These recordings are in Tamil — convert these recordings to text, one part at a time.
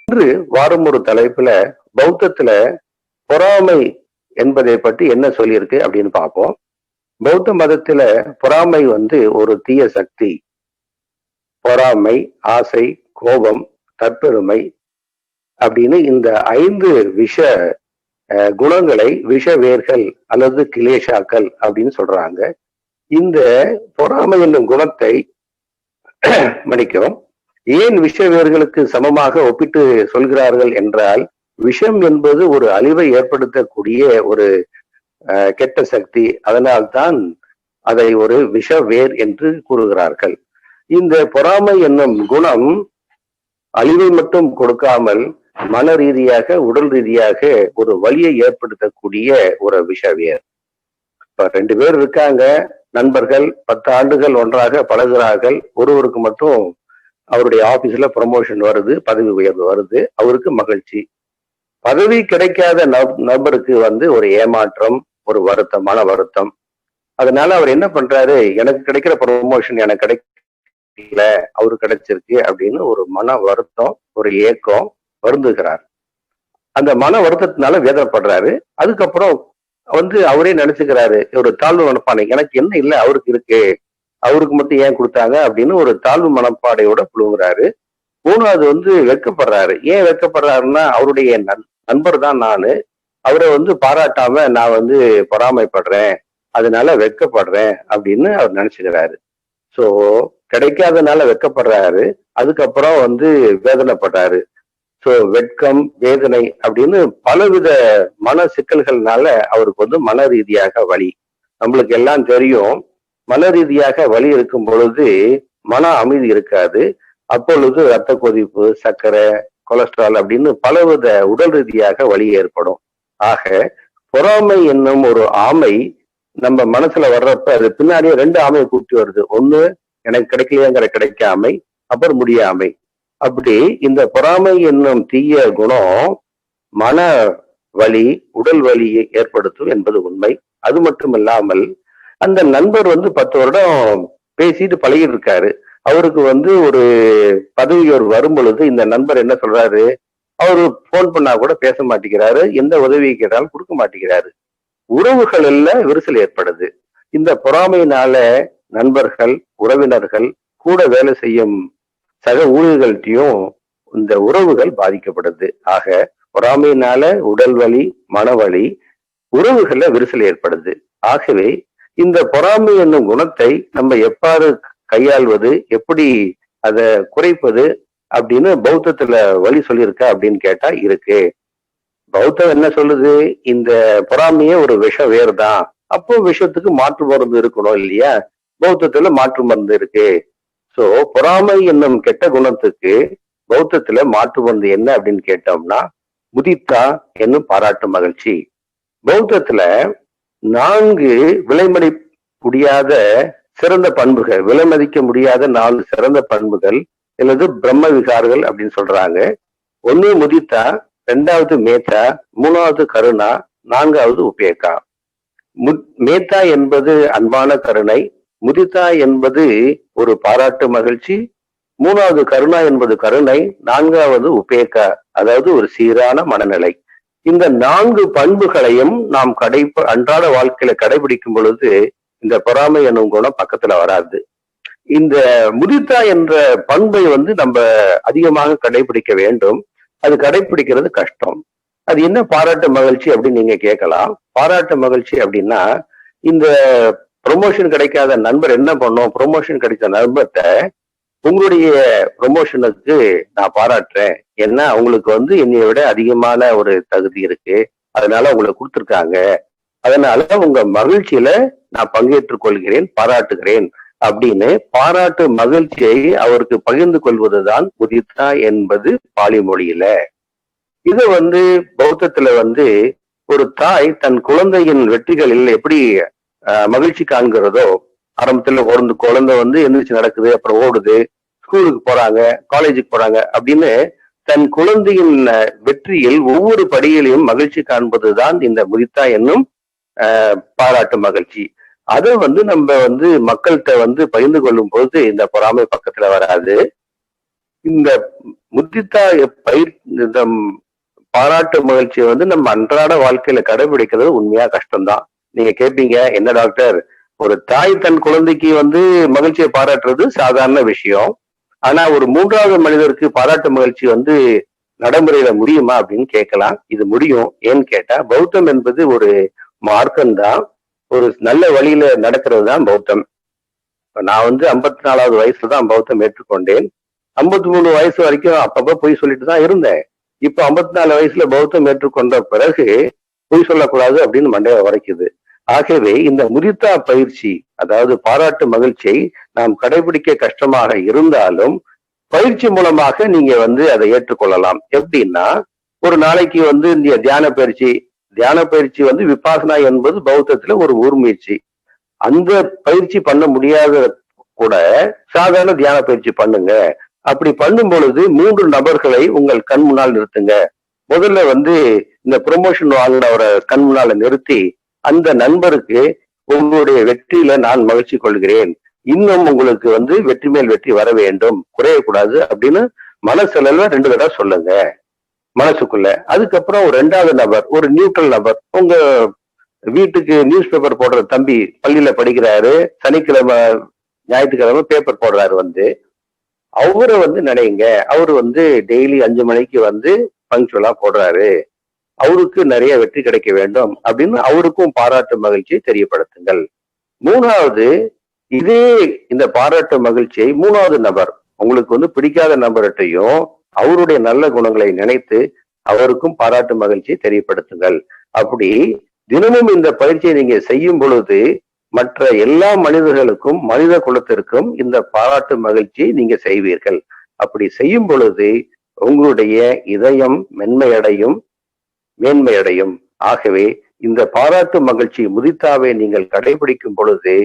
இன்று வாரம் ஒரு தலைப்புல பௌத்தத்துல பொறாமை என்பதை பற்றி என்ன சொல்லியிருக்கு அப்படின்னு பார்ப்போம். பௌத்த மதத்துல பொறாமை ஒரு தீய சக்தி. பொறாமை, ஆசை, கோபம், தற்பெருமை அப்படின்னு இந்த 5 விஷ குணங்களை விஷ வேர்கள் அல்லது கிளேஷாக்கள் அப்படின்னு சொல்றாங்க. இந்த பொறாமை என்னும் குணத்தை மன்னிக்கவும், ஏன் விஷ வேர்களுக்கு சமமாக ஒப்பிட்டு சொல்கிறார்கள் என்றால், விஷம் என்பது ஒரு அழிவை ஏற்படுத்தக்கூடிய ஒரு கெட்ட சக்தி. அதனால்தான் அதை ஒரு விஷ வேர் என்று கூறுகிறார்கள். இந்த பொறாமை என்னும் குணம் அழிவை மட்டும் கொடுக்காமல் மன ரீதியாக, உடல் ரீதியாக ஒரு வலியை ஏற்படுத்தக்கூடிய ஒரு விஷவேர். இப்ப 2 பேர் இருக்காங்க, நண்பர்கள், 10 ஆண்டுகள் ஒன்றாக பழகுகிறார்கள். ஒருவருக்கு மட்டும் அவருடைய ஆபீஸ்ல ப்ரமோஷன் வருது, பதவி உயர்வு வருது, அவருக்கு மகிழ்ச்சி. பதவி கிடைக்காத நபருக்கு ஒரு ஏமாற்றம், ஒரு வருத்தம், மன வருத்தம். அதனால அவர் என்ன பண்றாரு, எனக்கு கிடைக்கிற ப்ரமோஷன் எனக்கு கிடைக்கல, அவருக்கு கிடைச்சிருக்கு அப்படின்னு ஒரு மன வருத்தம், ஒரு ஏக்கம், வருந்துகிறார். அந்த மன வருத்தத்தினால வேதனைப்படுறாரு. அதுக்கப்புறம் அவரே நினைச்சுக்கிறாரு, ஒரு தாழ்வு மனப்பானை, எனக்கு என்ன இல்லை அவருக்கு இருக்கு, அவருக்கு மட்டும் ஏன் கொடுத்தாங்க அப்படின்னு ஒரு தாழ்வு மனப்பாடையோட புழுங்குறாரு. 3வது வெட்கப்படுறாரு. ஏன் வெட்கப்படுறாருன்னா, அவருடைய நண்பர் தான் நானு, அவரை பாராட்டாம நான் பொறாமைப்படுறேன், அதனால வெட்கப்படுறேன் அப்படின்னு அவர் நினைச்சுக்கிறாரு. சோ கிடைக்காதனால வெட்கப்படுறாரு. அதுக்கப்புறம் வேதனைப்படுறாரு. சோ வெட்கம், வேதனை அப்படின்னு பலவித மன சிக்கல்கள்னால அவருக்கு மன ரீதியாக வலி. நம்மளுக்கு எல்லாம் தெரியும், மன ரீதியாக வலி இருக்கும் பொழுது மன அமைதி இருக்காது. அப்பொழுது ரத்த கொதிப்பு, சர்க்கரை, கொலஸ்ட்ரால் அப்படின்னு பலவித உடல் ரீதியாக வலி ஏற்படும். ஆக பொறாமை என்னும் ஒரு ஆமை நம்ம மனசுல வர்றப்ப அது பின்னாடியே 2 ஆமையை கூட்டி வருது. ஒண்ணு எனக்கு கிடைக்கலையேங்கிற கிடைக்காமை, அப்புறம் முடியாமை. அப்படி இந்த பொறாமை என்னும் தீய குணம் மன வலி, உடல் வலியை ஏற்படுத்தும் என்பது உண்மை. அது மட்டும் இல்லாமல் அந்த நண்பர் 10 வருடம் பேசிட்டு பழகிட்டு இருக்காரு. அவருக்கு ஒரு பதவி வரும் பொழுது இந்த நண்பர் என்ன சொல்றாரு, அவரு போன் பண்ணா கூட பேச மாட்டேங்கிறாரு, எந்த உதவியை கேட்டாலும் கொடுக்க மாட்டேங்கிறாரு. உறவுகள் எல்லாம் விரிசல் ஏற்படுது. இந்த பொறாமையினால நண்பர்கள், உறவினர்கள், கூட வேலை செய்யும் சக ஊழியர்கள்ட்டையும் இந்த உறவுகள் பாதிக்கப்படுது. ஆக பொறாமையினால உடல் வலி, மனவலி, உறவுகள்ல விரிசல் ஏற்படுது. ஆகவே இந்த பொறாமை என்னும் குணத்தை நம்ம எவ்வாறு கையாள்வது, எப்படி அதை குறைப்பது அப்படின்னு பௌத்தத்துல வழி சொல்லியிருக்கா அப்படின்னு கேட்டா இருக்கு. பௌத்தம் என்ன சொல்லுது, இந்த பொறாமையே ஒரு விஷ வேர் தான். அப்போ விஷத்துக்கு மாற்று மருந்து இருக்கணும் இல்லையா? பௌத்தத்துல மாற்று மருந்து இருக்கு. சோ பொறாமை என்னும் கெட்ட குணத்துக்கு பௌத்தத்துல மாற்று மருந்து என்ன அப்படின்னு கேட்டோம்னா, முதித்தா என்னும் பாராட்டு மகிழ்ச்சி. பௌத்தத்துல 4 விலைமதி முடியாத சிறந்த பண்புகள், விலை மதிக்க முடியாத 4 சிறந்த பண்புகள் அல்லது பிரம்ம விகார்கள் அப்படின்னு சொல்றாங்க. 1 முதித்தா, 2வது மேத்தா, 3வது கருணா, 4வது உபேக்கா. மேத்தா என்பது அன்பான கருணை, முதித்தா என்பது ஒரு பாராட்டு மகிழ்ச்சி, 3வது கருணா என்பது கருணை, 4வது உபேக்கா அதாவது ஒரு சீரான மனநிலை. இந்த 4 பண்புகளையும் நாம் அன்றாட வாழ்க்கையில கடைபிடிக்கும் பொழுது இந்த பொறாமை என்னும் குணம் பக்கத்துல வராது. இந்த முதித்தா என்ற பண்பை நம்ம அதிகமாக கடைபிடிக்க வேண்டும். அது கடைபிடிக்கிறது கஷ்டம். அது என்ன பாராட்டு மகிழ்ச்சி அப்படின்னு நீங்க கேட்கலாம். பாராட்டு மகிழ்ச்சி அப்படின்னா, இந்த ப்ரொமோஷன் கிடைக்காத நண்பர் என்ன பண்ணும், ப்ரொமோஷன் கிடைச்ச நண்பர்கிட்ட உங்களுடைய ப்ரொமோஷனுக்கு நான் பாராட்டுறேன், ஏன்னா அவங்களுக்கு என்னைய விட அதிகமான ஒரு தகுதி இருக்கு, அதனால உங்களுக்கு கொடுத்துருக்காங்க, அதனால உங்க மகிழ்ச்சியில நான் பங்கேற்றுக் கொள்கிறேன், பாராட்டுகிறேன் அப்படின்னு பாராட்டு மகிழ்ச்சியை அவருக்கு பகிர்ந்து கொள்வதுதான் முதித்தா என்பது பாலி மொழியில. இது பௌத்தத்துல ஒரு தாய் தன் குழந்தையின் வெற்றிகளில் எப்படி மகிழ்ச்சி காண்கிறதோ, ஆரம்பத்துல குழந்தை எந்திரிச்சு நடக்குது, அப்புறம் ஓடுது, ஸ்கூலுக்கு போறாங்க, காலேஜுக்கு போறாங்க அப்படின்னு தன் குழந்தையின் வெற்றியில் ஒவ்வொரு படியிலையும் மகிழ்ச்சி காண்பதுதான் இந்த முதித்தா என்னும் பாராட்டு மகிழ்ச்சி. அதை நம்ம மக்கள்கிட்ட பகிர்ந்து கொள்ளும் போது இந்த பொறாமை பக்கத்துல வராது. இந்த முதித்தா பயிர் இந்த பாராட்டு மகிழ்ச்சியை வந்து நம்ம அன்றாட வாழ்க்கையில கடைபிடிக்கிறது உண்மையா கஷ்டம்தான். நீங்க கேட்பீங்க, என்ன டாக்டர், ஒரு தாய் தன் குழந்தைக்கு வந்து மகிழ்ச்சியை பாராட்டுறது சாதாரண விஷயம். ஆனா ஒரு மூன்றாவது மனிதருக்கு பாராட்டு மகிழ்ச்சி வந்து நடைமுறையில முடியுமா அப்படின்னு கேட்கலாம். இது முடியும். ஏன்னு கேட்டா, பௌத்தம் என்பது ஒரு மார்க்கம் தான். ஒரு நல்ல வழியில நடக்கிறது தான் பௌத்தம். நான் வந்து 54வது வயசுல தான் பௌத்தம் ஏற்றுக்கொண்டேன். 53 வயசு வரைக்கும் அப்பப்ப பொய் சொல்லிட்டு தான் இருந்தேன். இப்ப 54 வயசுல பௌத்தம் ஏற்றுக்கொண்ட பிறகு பொய் சொல்லக்கூடாது அப்படின்னு மண்டைய உரைக்குது. ஆகவே இந்த முதித்தா பயிற்சி, அதாவது பாராட்டு மகிழ்ச்சியை நாம் கடைபிடிக்க கஷ்டமாக இருந்தாலும் பயிற்சி மூலமாக நீங்க வந்து அதை ஏற்றுக்கொள்ளலாம். எப்படின்னா, ஒரு நாளைக்கு வந்து இந்த தியான பயிற்சி வந்து விபாசனா என்பது பௌத்தத்துல ஒரு ஊர்முயற்சி. அந்த பயிற்சி பண்ண முடியாத கூட சாதாரண தியான பயிற்சி பண்ணுங்க. அப்படி பண்ணும் பொழுது 3 நபர்களை உங்கள் கண் முன்னால் நிறுத்துங்க. முதல்ல வந்து இந்த ப்ரொமோஷன் வாங்கினவரை கண் முன்னால நிறுத்தி, அந்த நண்பருக்கு உங்களுடைய வெற்றியில நான் மகிழ்ச்சி கொள்கிறேன், இன்னும் உங்களுக்கு வந்து வெற்றி மேல் வெற்றி வர வேண்டும், குறையக்கூடாது அப்படின்னு மனசளவுல 2 தடவை சொல்லுங்க மனசுக்குள்ள. அதுக்கப்புறம் ஒரு 2வது நபர், ஒரு நியூட்ரல் நபர், உங்க வீட்டுக்கு நியூஸ் பேப்பர் போடுற தம்பி பள்ளியில படிக்கிறாரு, சனிக்கிழமை ஞாயிற்றுக்கிழமை பேப்பர் போடுறாரு வந்து, அவரை வந்து நினைங்க. அவரு வந்து டெய்லி 5 மணிக்கு வந்து பங்க்சுவலா போடுறாரு, அவருக்கு நிறைய வெற்றி கிடைக்க வேண்டும் அப்படின்னு அவருக்கும் பாராட்டு மகிழ்ச்சியை தெரியப்படுத்துங்கள். 3வது, இதே இந்த பாராட்டு மகிழ்ச்சியை 3வது நபர், உங்களுக்கு வந்து பிடிக்காத நபர்கிட்டையும் அவருடைய நல்ல குணங்களை நினைத்து அவருக்கும் பாராட்டு மகிழ்ச்சியை தெரியப்படுத்துங்கள். அப்படி தினமும் இந்த பயிற்சியை நீங்க செய்யும் பொழுது மற்ற எல்லா மனிதர்களுக்கும், மனித குலத்திற்கும் இந்த பாராட்டு மகிழ்ச்சியை நீங்க செய்வீர்கள். அப்படி செய்யும் பொழுது உங்களுடைய இதயம் மென்மையடையும், மேன்மையடையும். ஆகவே இந்த பாராட்டு மகிழ்ச்சி முதித்தாவை நீங்கள் கடைபிடிக்கும் பொழுது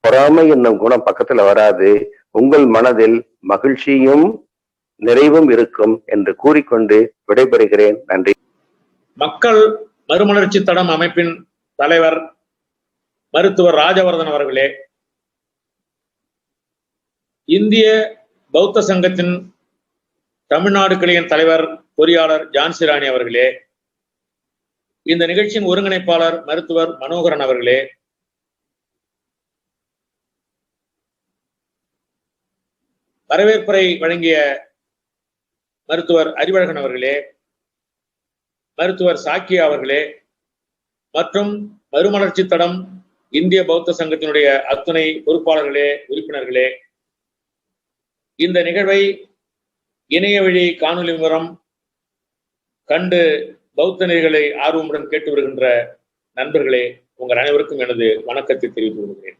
பொறாமை என்னும் குணம் பக்கத்துல வராது. உங்கள் மனதில் மகிழ்ச்சியும் நிறைவும் இருக்கும் என்று கூறிக்கொண்டு விடைபெறுகிறேன். நன்றி. மக்கள் மறுமலர்ச்சி தடம் அமைப்பின் தலைவர் மருத்துவர் ராஜவர்தன் அவர்களே, இந்திய பௌத்த சங்கத்தின் தமிழ்நாடு கிளையின் தலைவர் பொறியாளர் ஜான்சிராணி அவர்களே, இந்த நிகழ்ச்சியின் ஒருங்கிணைப்பாளர் மருத்துவர் மனோகரன் அவர்களே, வரவேற்புரை வழங்கிய மருத்துவர் அறிவழகன் அவர்களே, மருத்துவர் சாக்கியா அவர்களே மற்றும் மறுமலர்ச்சி தடம் இந்திய பௌத்த சங்கத்தினுடைய அத்துணை பொறுப்பாளர்களே, உறுப்பினர்களே, இந்த நிகழ்வை இணைய வழி காணொலி மூலம் கண்டு பௌத்த நெறிகளை ஆர்வமுடன் கேட்டு வருகின்ற நண்பர்களே, உங்கள் அனைவருக்கும் எனது வணக்கத்தை தெரிவித்துக் கொள்கிறேன்.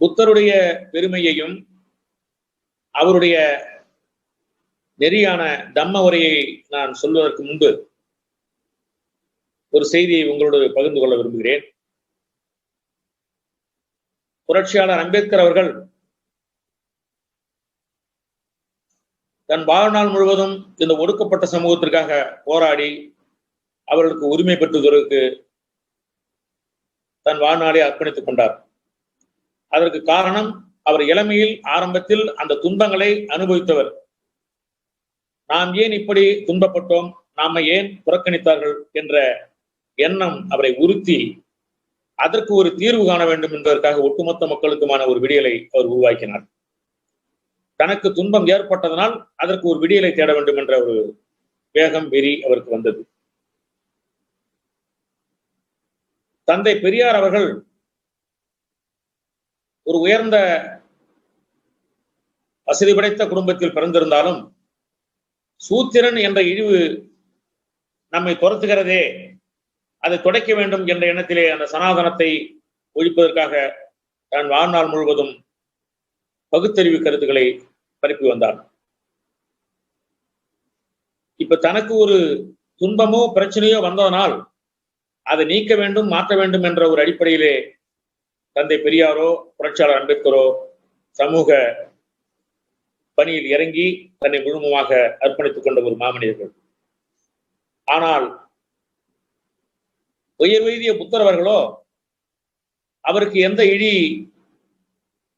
புத்தருடைய பெருமையையும் அவருடைய நெறியான தம்ம உரையை நான் சொல்வதற்கு முன்பு ஒரு செய்தியை உங்களோடு பகிர்ந்து கொள்ள விரும்புகிறேன். புரட்சியாளர் அம்பேத்கர் அவர்கள் தன் வாழ்நாள் முழுவதும் இந்த ஒடுக்கப்பட்ட சமூகத்திற்காக போராடி அவர்களுக்கு உரிமை பெற்றுவதற்கு தன் வாழ்நாளை அர்ப்பணித்துக் கொண்டார். அதற்கு காரணம், அவர் இளமையில் ஆரம்பத்தில் அந்த துன்பங்களை அனுபவித்தவர். நாம் ஏன் இப்படி துன்பப்பட்டோம், நாம ஏன் புறக்கணித்தார்கள் என்ற எண்ணம் அவரை உறுத்தி அதற்கு ஒரு தீர்வு காண வேண்டும் என்பதற்காக ஒட்டுமொத்த மக்களுக்குமான ஒரு விடியலை அவர் உருவாக்கினார். தனக்கு துன்பம் ஏற்பட்டதனால் அதற்கு ஒரு விடியலை தேட வேண்டும் என்ற ஒரு வேகம், வெறி அவருக்கு வந்தது. தந்தை பெரியார் அவர்கள் ஒரு உயர்ந்த வசதி படைத்த குடும்பத்தில் பிறந்திருந்தாலும் சூத்திரன் என்ற இழிவு நம்மை துரத்துகிறதே, அதை துடைக்க வேண்டும் என்ற எண்ணத்திலே அந்த சனாதனத்தை ஒழிப்பதற்காக தன் வாழ்நாள் முழுவதும் பகுத்தறிவு கருத்துக்களை பரப்பி வந்தார். இப்ப தனக்கு ஒரு துன்பமோ பிரச்சனையோ வந்ததனால் அதை நீக்க வேண்டும், மாற்ற வேண்டும் என்ற ஒரு அடிப்படையிலே தந்தை பெரியாரோ புரட்சியாளர் அம்பேத்கரோ சமூக பணியில் இறங்கி தன்னை முழுமையாக அர்ப்பணித்துக் கொண்ட ஒரு மாமனிதர்கள். ஆனால் உயர் வைத்திய புத்தர் அவர்களோ அவருக்கு எந்த இழி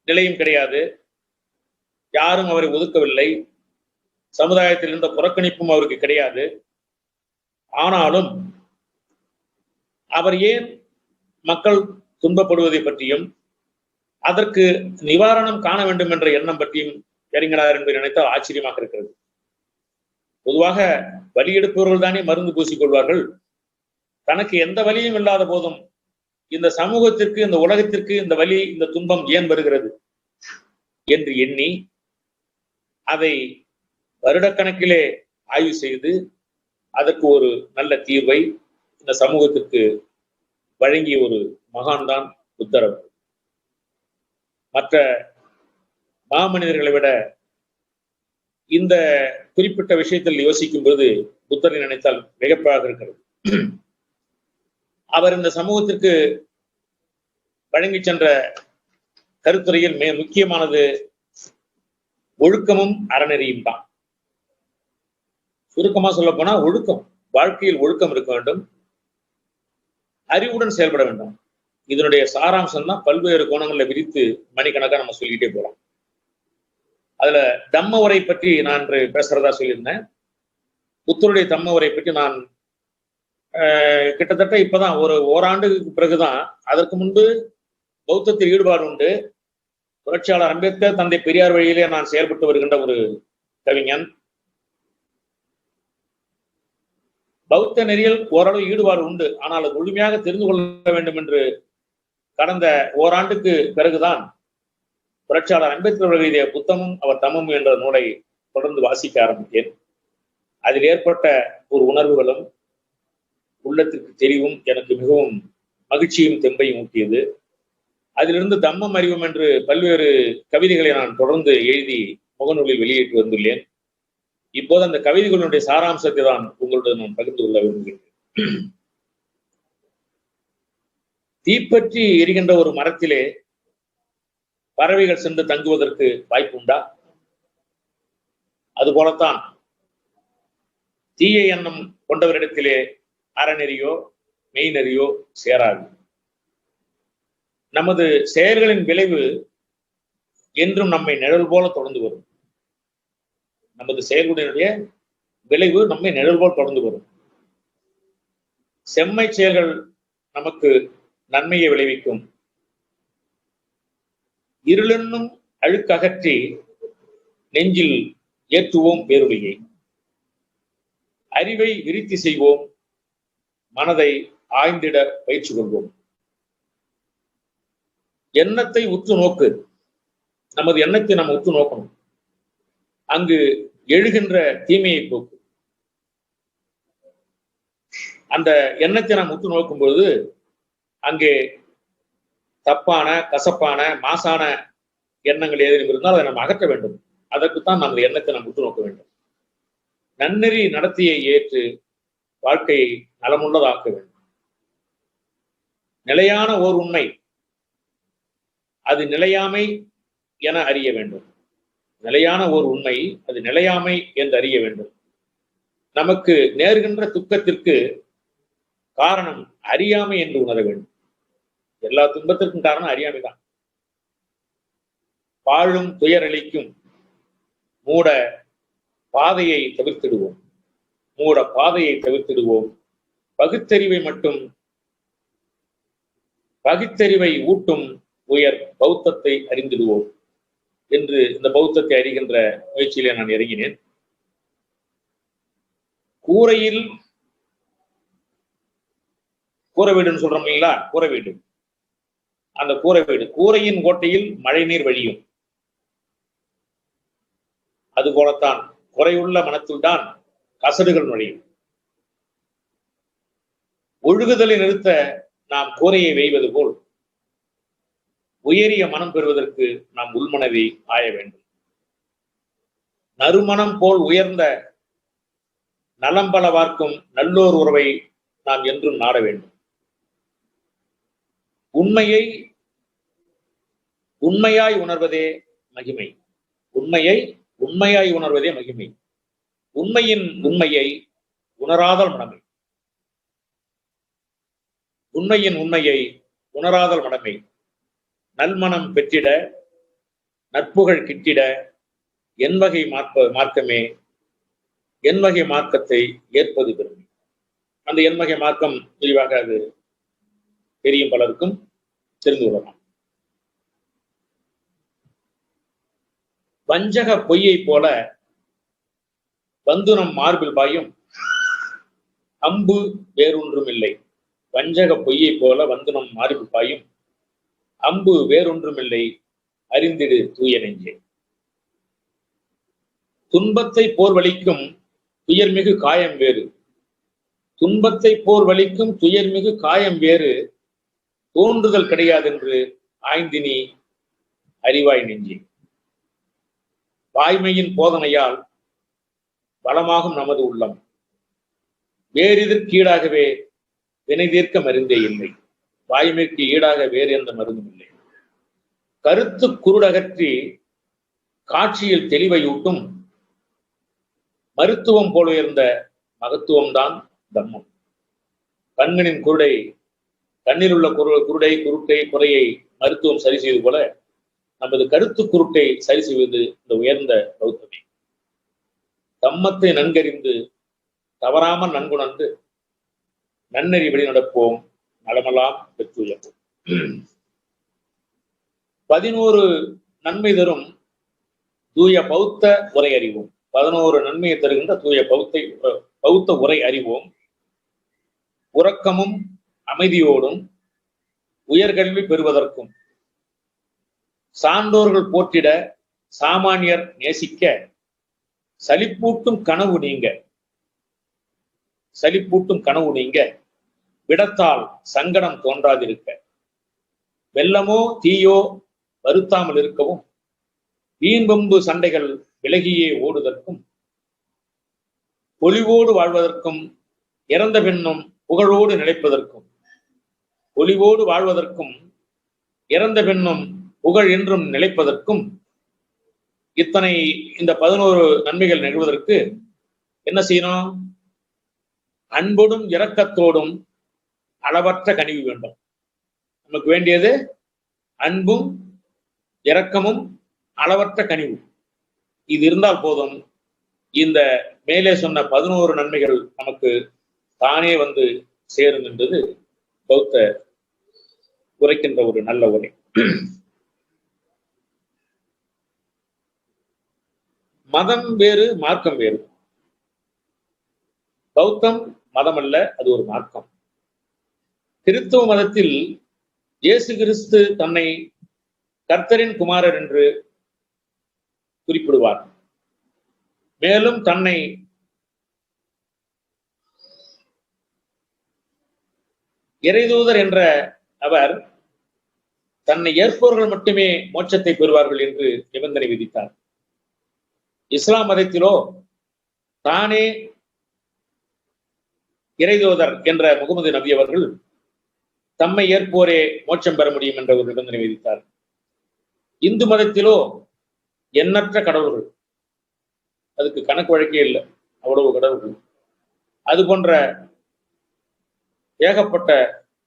நிலையும் கிடையாது. யாரும் அவரை ஒதுக்கவில்லை. சமுதாயத்தில் இருந்த புறக்கணிப்பும் அவருக்கு கிடையாது. ஆனாலும் அவர் ஏன் மக்கள் துன்பப்படுவதை பற்றியும் அதற்கு நிவாரணம் காண வேண்டும் என்ற எண்ணம் பற்றியும் இறங்கினார் என்பதை நினைத்தால் ஆச்சரியமாக இருக்கிறது. பொதுவாக வலி எடுப்பவர்கள் தானே மருந்து பூசிக்கொள்வார்கள். தனக்கு எந்த வலியும் இல்லாத போதும் இந்த சமூகத்திற்கு, இந்த உலகத்திற்கு இந்த வலி, இந்த துன்பம் ஏன் வருகிறது என்று எண்ணி அதை வருடக்கணக்கிலே ஆய்வு செய்து அதற்கு ஒரு நல்ல தீர்வை இந்த சமூகத்திற்கு வழங்கிய ஒரு மகான் தான் புத்தர். மற்ற மாமனிதர்களை விட இந்த குறிப்பிட்ட விஷயத்தில் யோசிக்கும் போது புத்தரை நினைத்தால் மிகப்பாக இருக்கிறது. அவர் இந்த சமூகத்திற்கு வழங்கி சென்ற கருத்துரையில் மிக முக்கியமானது ஒழுக்கமும் அறநெறியும் தான். சுருக்கமா சொல்ல போனா ஒழுக்கம், வாழ்க்கையில் ஒழுக்கம் இருக்க வேண்டும், அறிவுடன் செயல்பட வேண்டும். இதனுடைய சாராம்சம் தான் பல்வேறு கோணங்களில் விரித்து மணிக்கணக்கா நம்ம சொல்லிக்கிட்டே போறோம். அதுல தம்ம உரை பற்றி நான் இன்று பேசுறதா சொல்லியிருந்தேன். புத்தருடைய தம்ம உரை பற்றி நான் கிட்டத்தட்ட இப்பதான் ஒரு ஓராண்டுக்கு பிறகுதான், அதற்கு முன்பு பௌத்தத்தில் ஈடுபாடு உண்டு. புரட்சியாளர் அம்பேத்கர், தந்தை பெரியார் வழியிலே நான் செயல்பட்டு வருகின்ற ஒரு கவிஞன். பௌத்த நெறியில் ஓரளவு ஈடுபாடு உண்டு. ஆனால் அது முழுமையாக தெரிந்து கொள்ள வேண்டும் என்று கடந்த ஓராண்டுக்கு பிறகுதான் புரட்சியாளர் அம்பேத்கர் எழுதிய புத்தமும் அவர் தம்மமும் என்ற நூலை தொடர்ந்து வாசிக்க ஆரம்பித்தேன். அதில் ஏற்பட்ட ஒரு உணர்வுகளும் உள்ளத்திற்கு தெளிவும் எனக்கு மிகவும் மகிழ்ச்சியும் தெம்பையும் ஊட்டியது. அதிலிருந்து தம்மம் அறிவும் என்று பல்வேறு கவிதைகளை நான் தொடர்ந்து எழுதி முகநூலில் வெளியிட்டு வந்துள்ளேன். இப்போது அந்த கவிதைகளுடைய சாராம்சத்தை தான் உங்களுடன் நான் பகிர்ந்து கொள்ள விரும்புகிறேன். தீப்பற்றி எரிகின்ற ஒரு மரத்திலே பறவைகள் சென்று தங்குவதற்கு வாய்ப்பு உண்டா? அதுபோலத்தான் தீய எண்ணம் கொண்டவரிடத்திலே அறநெறியோ மெய்நெறியோ சேராது. நமது செயல்களின் விளைவு என்றும் நம்மை நிழல் போல தொடர்ந்து வரும். நமது செயல்களுடைய விளைவு நம்மை நிழல் போல் தொடர்ந்து வரும். செம்மை செயல்கள் நமக்கு நன்மையை விளைவிக்கும். இருளென்னும் அழுக்ககற்றி நெஞ்சில் ஏற்றுவோம் பேருடையை. அறிவை விருத்தி செய்வோம், மனதை ஆய்ந்திட பயிற்சி கொள்வோம். எண்ணத்தை உற்று நோக்கு. நமது எண்ணத்தை நாம் உற்று நோக்கணும். அங்கு எழுகின்ற தீமையை போக்கு. அந்த எண்ணத்தை நாம் உற்று நோக்கும் பொழுது அங்கே தப்பான, கசப்பான, மாசான எண்ணங்கள் ஏதேனும் இருந்தால் அதை நாம் அகற்ற வேண்டும். அதற்குத்தான் நமது எண்ணத்தை நாம் உற்று நோக்க வேண்டும். நன்னெறி நடத்தியை ஏற்று வாழ்க்கையை நலமுள்ளதாக்க வேண்டும். நிலையான ஓர் உண்மை, அது நிலையாமை என அறிய வேண்டும். நிலையான ஓர் உண்மை, அது நிலையாமை என்று அறிய வேண்டும். நமக்கு நேர்கின்ற துக்கத்திற்கு காரணம் அறியாமை என்று உணர வேண்டும். எல்லா துன்பத்திற்கும் காரணம் அறியாமைதான். வாழும் துயரளிக்கும் மூட பாதையை தவிர்த்திடுவோம். மூட பாதையை தவிர்த்திடுவோம். பகுத்தறிவை ஊட்டும் உயர் பௌத்தத்தை அறிந்திடுவோம் என்று இந்த பௌத்தத்தை அறிகின்ற முயற்சியிலே நான் இறங்கினேன். கூரையில் கூரை வீடுன்னு சொல்றோம் இல்லைங்களா? கூரை வீடு. அந்த கூரை வீடு, கூரையின் ஓட்டையில் மழை நீர் வழியும். அது போலத்தான் குறையுள்ள மனத்தில் தான் கசடுகள் நுழையும். ஒழுகுதலை நிறுத்த நாம் கூரையை வேய்வது போல் உயரிய மனம் பெறுவதற்கு நாம் உள்மனதை ஆய வேண்டும். நறுமணம் போல் உயர்ந்த நலம்பல வார்க்கும் நல்லோர் உறவை நாம் என்றும் நாட வேண்டும். உண்மையை உண்மையாய் உணர்வதே மகிமை. உண்மையை உண்மையாய் உணர்வதே மகிமை. உண்மையின் உண்மையை உணராதல் மடமை. உண்மையின் உண்மையை உணராதல் மடமை. நல்மனம் பெற்றிட, நட்புகள் கிட்டிட என்வகை மார்க்கமே என்வகை மார்க்கத்தை ஏற்பது பெருமை. அந்த என்வகை மார்க்கம் விரிவாக அது தெரியும், பலருக்கும் தெரிந்து கொள்ளலாம். வஞ்சக பொய்யை போல வந்து நம் மார்பில் பாயும் அம்பு வேறொன்றும் இல்லை. வஞ்சக பொய்யை போல வந்து நம் மார்பில் பாயும் அம்பு வேறொன்றும் இல்லை, அறிந்திடு தூய நெஞ்சே. துன்பத்தை போர் வலிக்கும் துயர்மிகு காயம் வேறு. துன்பத்தை போர் வலிக்கும் துயர்மிகு காயம் வேறு, தோன்றுதல் கிடையாது என்று ஆய்ந்தினி அறிவாய் நெஞ்சே. வாய்மையின் போதனையால் வளமாகும் நமது உள்ளம், வேறிதற்கு ஈடாகவே வினை தீர்க்க மருந்தே இல்லை. வாய்மைக்கு ஈடாக வேறு எந்த மருந்தும் இல்லை. கருத்து குருடகற்றி காட்சியில் தெளிவையூட்டும் மருத்துவம் போல உயர்ந்த மகத்துவம்தான் தம்மம். கண்களின் குருடை, கண்ணில் உள்ள குருடை குருட்டை குறையை மருத்துவம் சரி செய்வது போல நமது கருத்து குருட்டை சரி செய்வது இந்த உயர்ந்த பௌத்தமே. தம்மத்தை நன்கறிந்து தவறாமல் நன்குணர்ந்து நன்னறி வழி நடப்போம், நலமெல்லாம் பெற்றுயர்வோம். 11 நன்மை தரும் தூய பௌத்த உரை அறிவோம். 11 நன்மையை தருகின்ற தூய பௌத்த உரை அறிவோம். உறக்கமும் அமைதியோடும் உயர்கல்வி பெறுவதற்கும், சான்றோர்கள் போற்றிட சாமானியர் நேசிக்க, சலிப்பூட்டும் கனவு நீங்க விடத்தால் சங்கடம் தோன்றாதிருக்க, வெள்ளமோ தீயோ வருத்தாமல் இருக்கவும், வீண்பம்பு சண்டைகள் விலகியே ஓடுதற்கும், பொலிவோடு வாழ்வதற்கும், இறந்த பின்னும் புகழோடு நிலைப்பதற்கும், பொலிவோடு வாழ்வதற்கும் இறந்த பின்னும் புகழ் என்றும் நிலைப்பதற்கும், இத்தனை இந்த 11 நன்மைகள் நிகழ்வதற்கு என்ன செய்யணும்? அன்போடும் இரக்கத்தோடும் அளவற்ற கனிவு வேண்டும். நமக்கு வேண்டியது அன்பும் இரக்கமும் அளவற்ற கனிவு. இது இருந்தால் போதும், இந்த மேலே சொன்ன 11 நன்மைகள் நமக்கு தானே வந்து சேரும் என்பது பௌத்த உரைக்கின்ற ஒரு நல்ல உரை. மதம் வேறு மார்க்கம் வேறு. பௌத்தம் மதம் அல்ல, அது ஒரு மார்க்கம். கிறிஸ்துவ மதத்தில் இயேசு கிறிஸ்து தன்னை கர்த்தரின் குமாரர் என்று குறிப்பிடுவார். மேலும் தன்னை இறைதூதர் என்ற அவர் தன்னை ஏற்பவர்கள் மட்டுமே மோட்சத்தை பெறுவார்கள் என்று நிபந்தனை விதித்தார். இஸ்லாம் மதத்திலோ தானே இறைதூதர் என்ற முகமது நபி அவர்கள் தம்மை ஏற்போரே மோட்சம் பெற முடியும் என்ற ஒரு நிபந்தனை விதித்தார். இந்து மதத்திலோ எண்ணற்ற கடவுள்கள், அதுக்கு கணக்கு வழக்கே இல்லை, அவ்வளவு கடவுள்கள். அது போன்ற ஏகப்பட்ட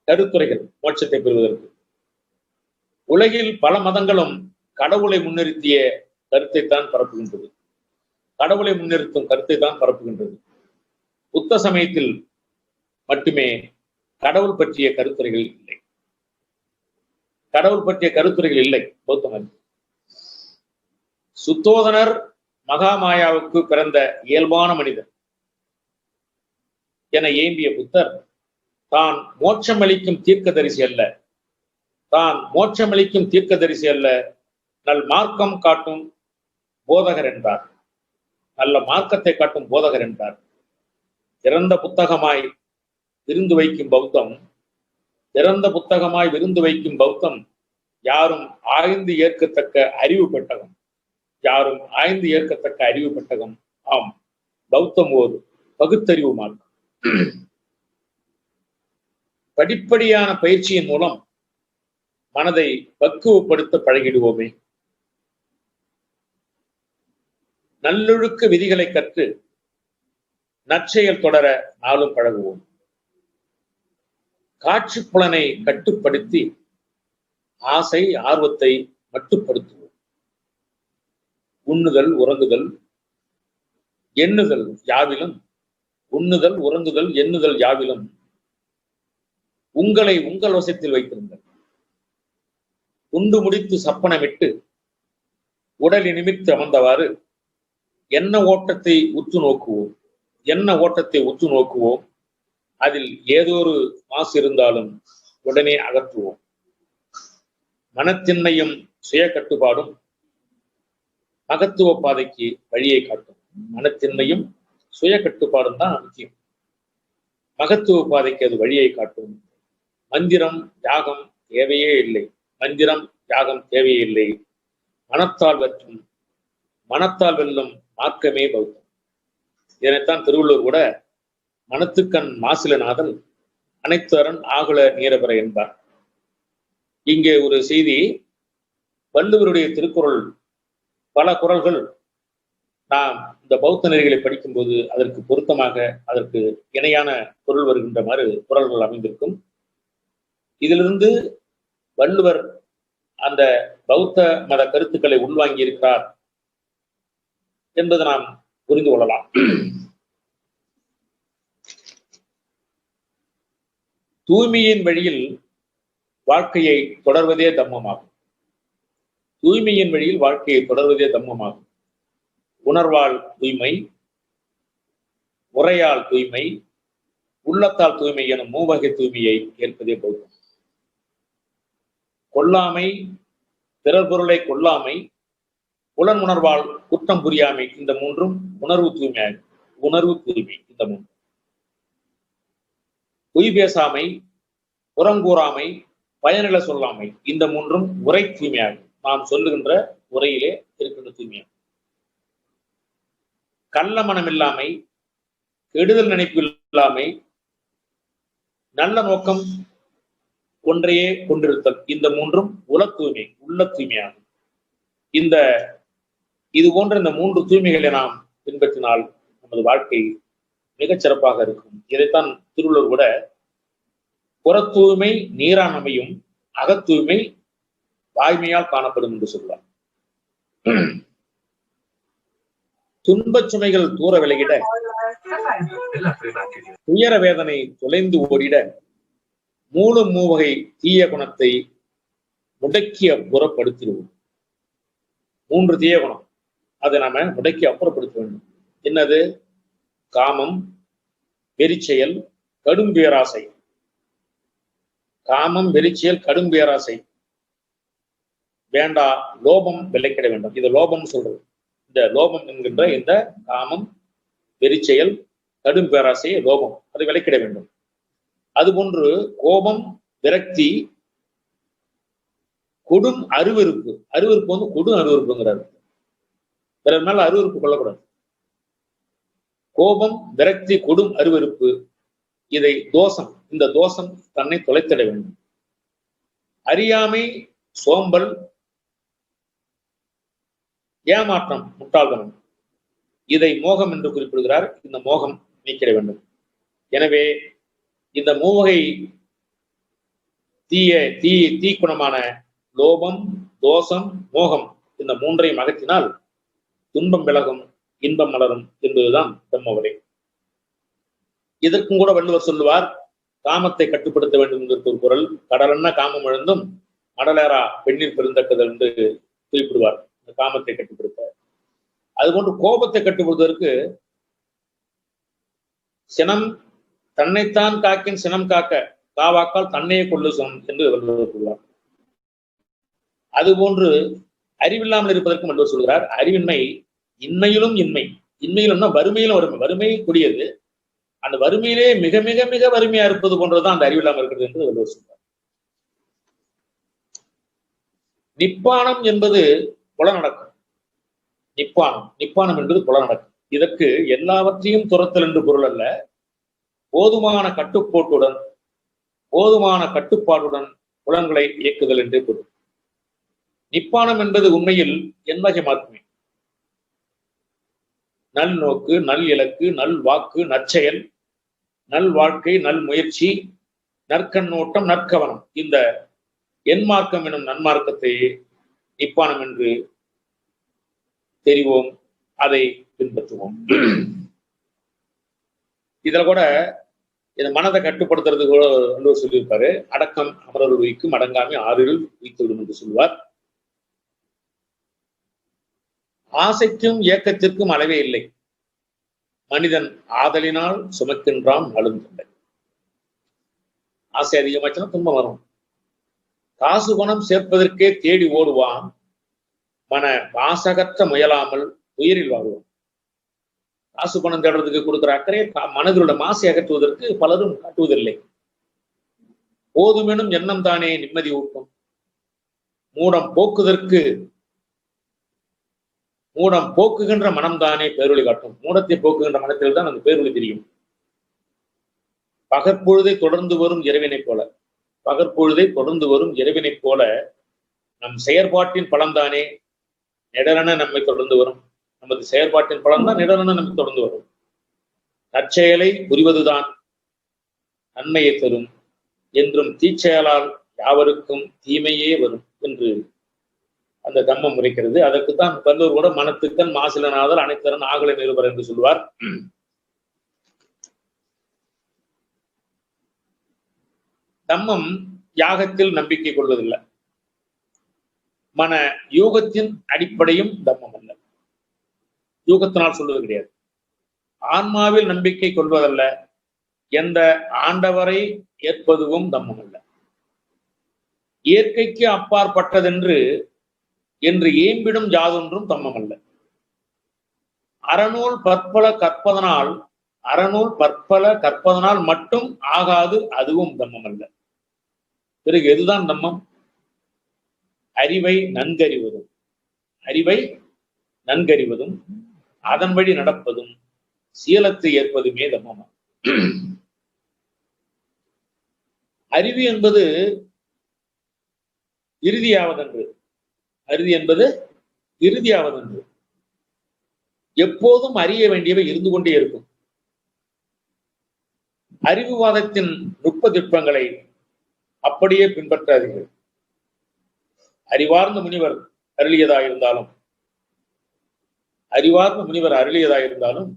கருத்துரைகள் மோட்சத்தை பெறுவதற்கு. உலகில் பல மதங்களும் கடவுளை முன்னிறுத்திய கருத்தைத்தான் பரப்புகின்றது. கடவுளை முன்னிறுத்தும் கருத்தை தான் பரப்புகின்றது. புத்த சமயத்தில் மட்டுமே கடவுள் பற்றிய கருத்துரைகள் இல்லை. கடவுள் பற்றிய கருத்துரைகள் இல்லை பௌத்த மதத்தில். சுத்தோதனர் மகாமாயாவுக்கு பிறந்த இயல்பான மனிதர் என ஏம்பிய புத்தர் தான் மோட்சமளிக்கும் தீர்க்கதரிசி அல்ல, நல் மார்க்கம் காட்டும் போதகர் என்றார். நல்ல மார்க்கத்தை காட்டும் போதகர் என்றார். திறந்த புத்தகமாய் விருந்து வைக்கும் பௌத்தம் யாரும் ஆய்ந்து ஏற்கத்தக்க அறிவு பெட்டகம். ஆம், பௌத்தம் ஓர் பகுத்தறிவு மார்க்கம். படிப்படியான பயிற்சியின் மூலம் மனதை பக்குவப்படுத்த பழகிடுவோமே. நல்லொழுக்க விதிகளை கற்று நற்செயல் தொடர நாளும் பழகுவோம். காட்சி புலனை கட்டுப்படுத்தி ஆசை ஆர்வத்தை மட்டுப்படுத்துவோம். உண்ணுதல் உறங்குதல் எண்ணுதல் யாவிலும், உண்ணுதல் உறங்குதல் எண்ணுதல் யாவிலும் உங்களை உங்கள் வசத்தில் வைத்திருங்கள். உண்டு முடித்து சப்பனமிட்டு உடலை நிமித்து அமர்ந்தவாறு என்ன ஓட்டத்தை உற்று நோக்குவோம். என்ன ஓட்டத்தை உற்று நோக்குவோம். அதில் ஏதோ ஒரு மாசு இருந்தாலும் உடனே அகற்றுவோம். மனத்தின்மையும் சுய கட்டுப்பாடும் மகத்துவ பாதைக்கு வழியை காட்டும். மனத்தின்மையும் சுய கட்டுப்பாடும் தான் முக்கியம். மகத்துவ பாதைக்கு அது வழியை காட்டும். மந்திரம் யாகம் தேவையே இல்லை. மந்திரம் யாகம் தேவையே இல்லை. மனத்தால் வெற்றும் மனத்தால் வெல்லும் மார்க்கமே பௌத்தம். இதனைத்தான் திருவள்ளுவர் கூட மனத்துக்கண் மாசிலநாதன் அனைத்தரன் ஆகுல நீரபெற என்பார். இங்கே ஒரு செய்தி, வள்ளுவருடைய திருக்குறள் பல குறள்கள் நாம் இந்த பௌத்த நெறிகளை படிக்கும்போது அதற்கு பொருத்தமாக அதற்கு இணையான பொருள் வருகின்ற மாதிரி குறள்கள் அமைந்திருக்கும். இதிலிருந்து வள்ளுவர் அந்த பௌத்த மத கருத்துக்களை உள்வாங்கி இருக்கிறார் என்பதை நாம் புரிந்து கொள்ளலாம். தூய்மையின் வழியில் வாழ்க்கையை தொடர்வதே தம்மமாகும். தூய்மையின் வழியில் வாழ்க்கையை தொடர்வதே தம்மமாகும். உணர்வால் தூய்மை, உரையால் தூய்மை, உள்ளத்தால் தூய்மை எனும் மூவகை தூய்மையை ஏற்பதே பௌத்தம். கொல்லாமை, பிறர் பொருளை கொல்லாமை, புலன் உணர்வால் குற்றம் புரியாமை, இந்த மூன்றும் உணர்வு தூய்மை. உணர்வு தூய்மை இந்த மூன்று. பொய் பேசாமை, புறங்கூறாமை, பயனில சொல்லாமை, இந்த மூன்றும் உரை தூய்மையாகும். நாம் சொல்லுகின்ற உரையிலே இருக்கின்ற தூய்மையாகும். கள்ள மனம் இல்லாமை, கெடுதல் நினைப்பு இல்லாமை, நல்ல நோக்கம் ஒன்றையே கொண்டிருத்தல், இந்த மூன்றும் உல தூய்மை, உள்ள தூய்மையாகும். இது போன்ற இந்த மூன்று தூய்மைகளை நாம் பின்பற்றினால் நமது வாழ்க்கை மிகச் சிறப்பாக இருக்கும். இதைத்தான் திருவள்ளுவர் கூட புற தூய்மை நீரான் அமையும், அகத்தூய்மை வாய்மையால் காணப்படும் என்று சொல்வார். துன்பச் சுமைகள் தூர விலகிட, துயர வேதனை தொலைந்து ஓடிட, மூலம் மூவகை தீய குணத்தை முடக்கி அப்புறப்படுத்திடுவோம். மூன்று தீய குணம், அதை நாம முடக்கி அப்புறப்படுத்த வேண்டும். என்னது? காமம், வெறிச்செயல், கடும் பேராசை. காமம், வெறிச்செயல், கடும் பேராசை வேண்டா. லோபம் விலைக்கிட வேண்டும். இது லோபம் சொல்றது. இந்த லோபம் என்கின்ற இந்த காமம், வெறிச்செயல், கடும் பேராசையை லோபம், அது விலைக்கிட வேண்டும். அதுபோன்று கோபம், விரக்தி, கொடும் அருவருப்பு. அருவருப்பு வந்து கொடும் அருவருப்புங்கிறாரு. பிறர் மேல அருவருப்பு கொள்ளக்கூடாது. கோபம், விரக்தி, கொடும் அருவருப்பு, இதை தோஷம். இந்த தோஷம் தன்னை தொலைத்திட வேண்டும். அறியாமை, சோம்பல், ஏமாற்றம், முட்டாள்தனம், இதை மோகம் என்று குறிப்பிடுகிறார். இந்த மோகம் நீக்கிட வேண்டும். எனவே இந்த மூவகை தீக்குணமான லோபம், தோஷம், மோகம், இந்த மூன்றையும் அகற்றினால் துன்பம் விலகும், இன்பம் மலரும் என்பதுதான் தம்மவரை. இதற்கும் கூட வள்ளுவர் சொல்லுவார், காமத்தை கட்டுப்படுத்த வேண்டும் என்ற ஒரு குறள். கடலென்ன காமம் எழுந்தும் மடலேரா பெண்ணில் பெருந்தக்கதல் என்று குறிப்பிடுவார். இந்த காமத்தை கட்டுப்படுத்த. அதுபோன்று கோபத்தை கட்டுப்படுத்துவதற்கு சினம் தன்னைத்தான் காக்கின் சினம் காக்க, காவாக்கால் தன்னையே கொள்ளு சொன் என்று வள்ளுவர் சொல்வார். அதுபோன்று அறிவில்லாமல் இருப்பதற்கும் வள்ளுவர் சொல்கிறார். அறிவின்மை இன்மையிலும் இன்மை, இன்மையிலும்னா வறுமையிலும் வறுமை. வறுமை கூடியது. அந்த வறுமையிலே மிக மிக மிக வறுமையா இருப்பது போன்றதுதான் அந்த அறிவில்லாமல் இருக்கிறது என்று வள்ளுவர் சொல்றார். நிப்பானம் என்பது புலநடக்கம். நிப்பானம் என்பது புலநடக்கம். இதற்கு எல்லாவற்றையும் துரத்தல் என்று பொருள் அல்ல. போதுமான கட்டுப்பாட்டுடன் புலன்களை இயக்குதல் என்றே பொருள். நிப்பானம் என்பது உண்மையில் என்வகை மாற்றுமே. நல் நோக்கு, நல் இலக்கு, நல் வாக்கு, நற்செயல், நல் வாழ்க்கை, நல் முயற்சி, நற்கண்ணோட்டம், நற்கவனம், இந்த என் மார்க்கம் எனும் நன்மார்க்கத்தை நிப்பானம் என்று தெரிவோம், அதை பின்பற்றுவோம். இதுல கூட இந்த மனதை கட்டுப்படுத்துறது கூட சொல்லியிருப்பாரு. அடக்கம் அமரர் உயிக்கும், அடங்காமை ஆறில் உயித்துவிடும் என்று சொல்வார். ஆசைக்கும் ஏக்கத்திற்கும் அளவே இல்லை, மனிதன் ஆதலினால் சுமக்கின்றான் அழுந்தலை. ஆசை அதிகமாச்சுன்னா துன்பம் வரும். காசு பணம் சேர்ப்பதற்கே தேடி ஓடுவான், மன வாசகற்ற முயலாமல் உயிரில் வாழ்வான். காசு பணம் தேடுறதுக்கு கொடுக்கிற அக்கறையை மனதிலுள்ள மாசை அகற்றுவதற்கு பலரும் காட்டுவதில்லை. போதுமெனும் எண்ணம் தானே நிம்மதி ஊட்டும், மூடம் போக்குகின்ற மனம்தானே பேரொளி காட்டும். மூடத்தை போக்குகின்ற மனத்தில் தான் அந்த பேரொளி தெரியும். பகற்பொழுதை தொடர்ந்து வரும் இறைவனைப் போல நம் செயற்பாட்டின் பலன்தானே நிழலென நம்மை தொடர்ந்து வரும். நமது செயற்பாட்டின் பலன்தான் நிழலென நம்மை தொடர்ந்து வரும். நற்செயலை புரிவதுதான் நன்மையை தரும் என்றும் தீச்செயலால் யாவருக்கும் தீமையே வரும் என்று அந்த தம்மம் உரைக்கிறது. அதற்குத்தான் வள்ளுவர் கூட மனத்துக்கண் மாசிலனாதல் அனைத்தரன் ஆகலை நிருபர் என்று சொல்வார். தம்மம் யாகத்தில் நம்பிக்கை கொள்வதில்லை. மன யூகத்தின் அடிப்படையும் தம்மம் அல்ல, யூகத்தினால் சொல்வது கிடையாது. ஆன்மாவில் நம்பிக்கை கொள்வதல்ல, எந்த ஆண்டவரை ஏற்பதுவும் தம்மம் அல்ல. இயற்கைக்கு அப்பாற்பட்டதென்று என்று ஏம்பிடும் யாதொன்றும் தம்மம் அல்ல. அறநூல் பற்பல கற்பதனால் மட்டும் ஆகாது, அதுவும் தம்மம் அல்ல. பிறகு எதுதான் தம்மம்? அறிவை நன்கறிவதும் அதன் வழி நடப்பதும் சீலத்தை ஏற்பதுமே தம்மம். அறிவு என்பது இறுதியாவதென்று எப்போதும் அறிய வேண்டியவை இருந்து கொண்டே இருக்கும். அறிவுவாதத்தின் நுட்பதிட்பங்களை அப்படியே பின்பற்றாதீர்கள். அறிவார்ந்த முனிவர் அருளியதாயிருந்தாலும்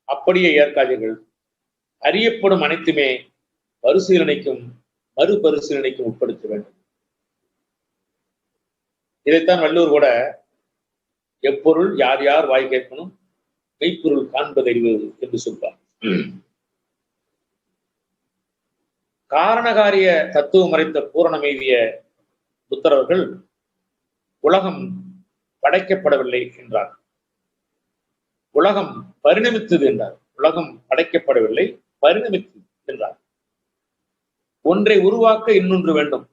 அப்படியே ஏற்காதீர்கள். அறியப்படும் அனைத்துமே மறுபரிசீலனைக்கும் உட்படுத்த வேண்டும். இதைத்தான் வள்ளுவர் கூட எப்பொருள் யார் யார் வாய் கேட்கணும், மெய்ப்பொருள் காண்பதறிவு என்று சொல்வார். காரணகாரிய தத்துவம் மறைத்த பூரணமெய்திய புத்தரவர்கள் உலகம் படைக்கப்படவில்லை என்றார். உலகம் பரிணமித்தது என்றார். உலகம் படைக்கப்படவில்லை, பரிணமித்தது என்றார். ஒன்றை உருவாக்க இன்னொன்று வேண்டும்.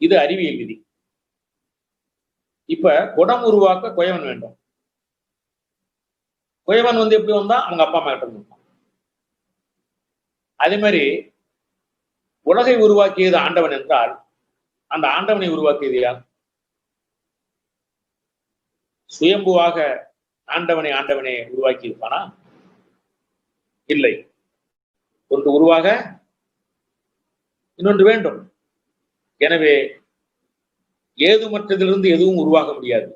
இது அறிவியல் விதி. இப்ப குடம் உருவாக்க குயவன் வேண்டும். குயவன் எப்படி வந்தா அவங்க அப்பா அம்மா கிட்ட இருந்தான். அதே மாதிரி உலகை உருவாக்கியது ஆண்டவன் என்றால் அந்த ஆண்டவனை உருவாக்கியது யார்? சுயம்புவாக ஆண்டவனை உருவாக்கி இருப்பானா? இல்லை. ஒன்று உருவாக இன்னொன்று வேண்டும். எனவே ஏதுமற்றதிலிருந்து எதுவும் உருவாக முடியாது.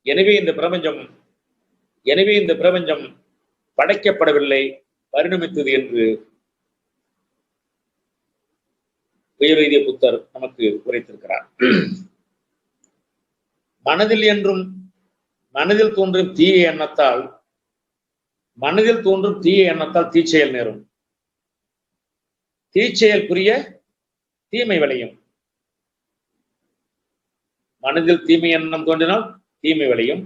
எனவே இந்த பிரபஞ்சம் படைக்கப்படவில்லை, பரிணமித்தது என்று உயர்வைதிய புத்தர் நமக்கு உரைத்திருக்கிறார். மனதில் தோன்றும் தீய எண்ணத்தால் தீச்செயல் நேரும். தீச்செயல் புரிய தீமை விளையும். மனதில் தீமை எண்ணம் தோன்றினால் தீமை விளையும்.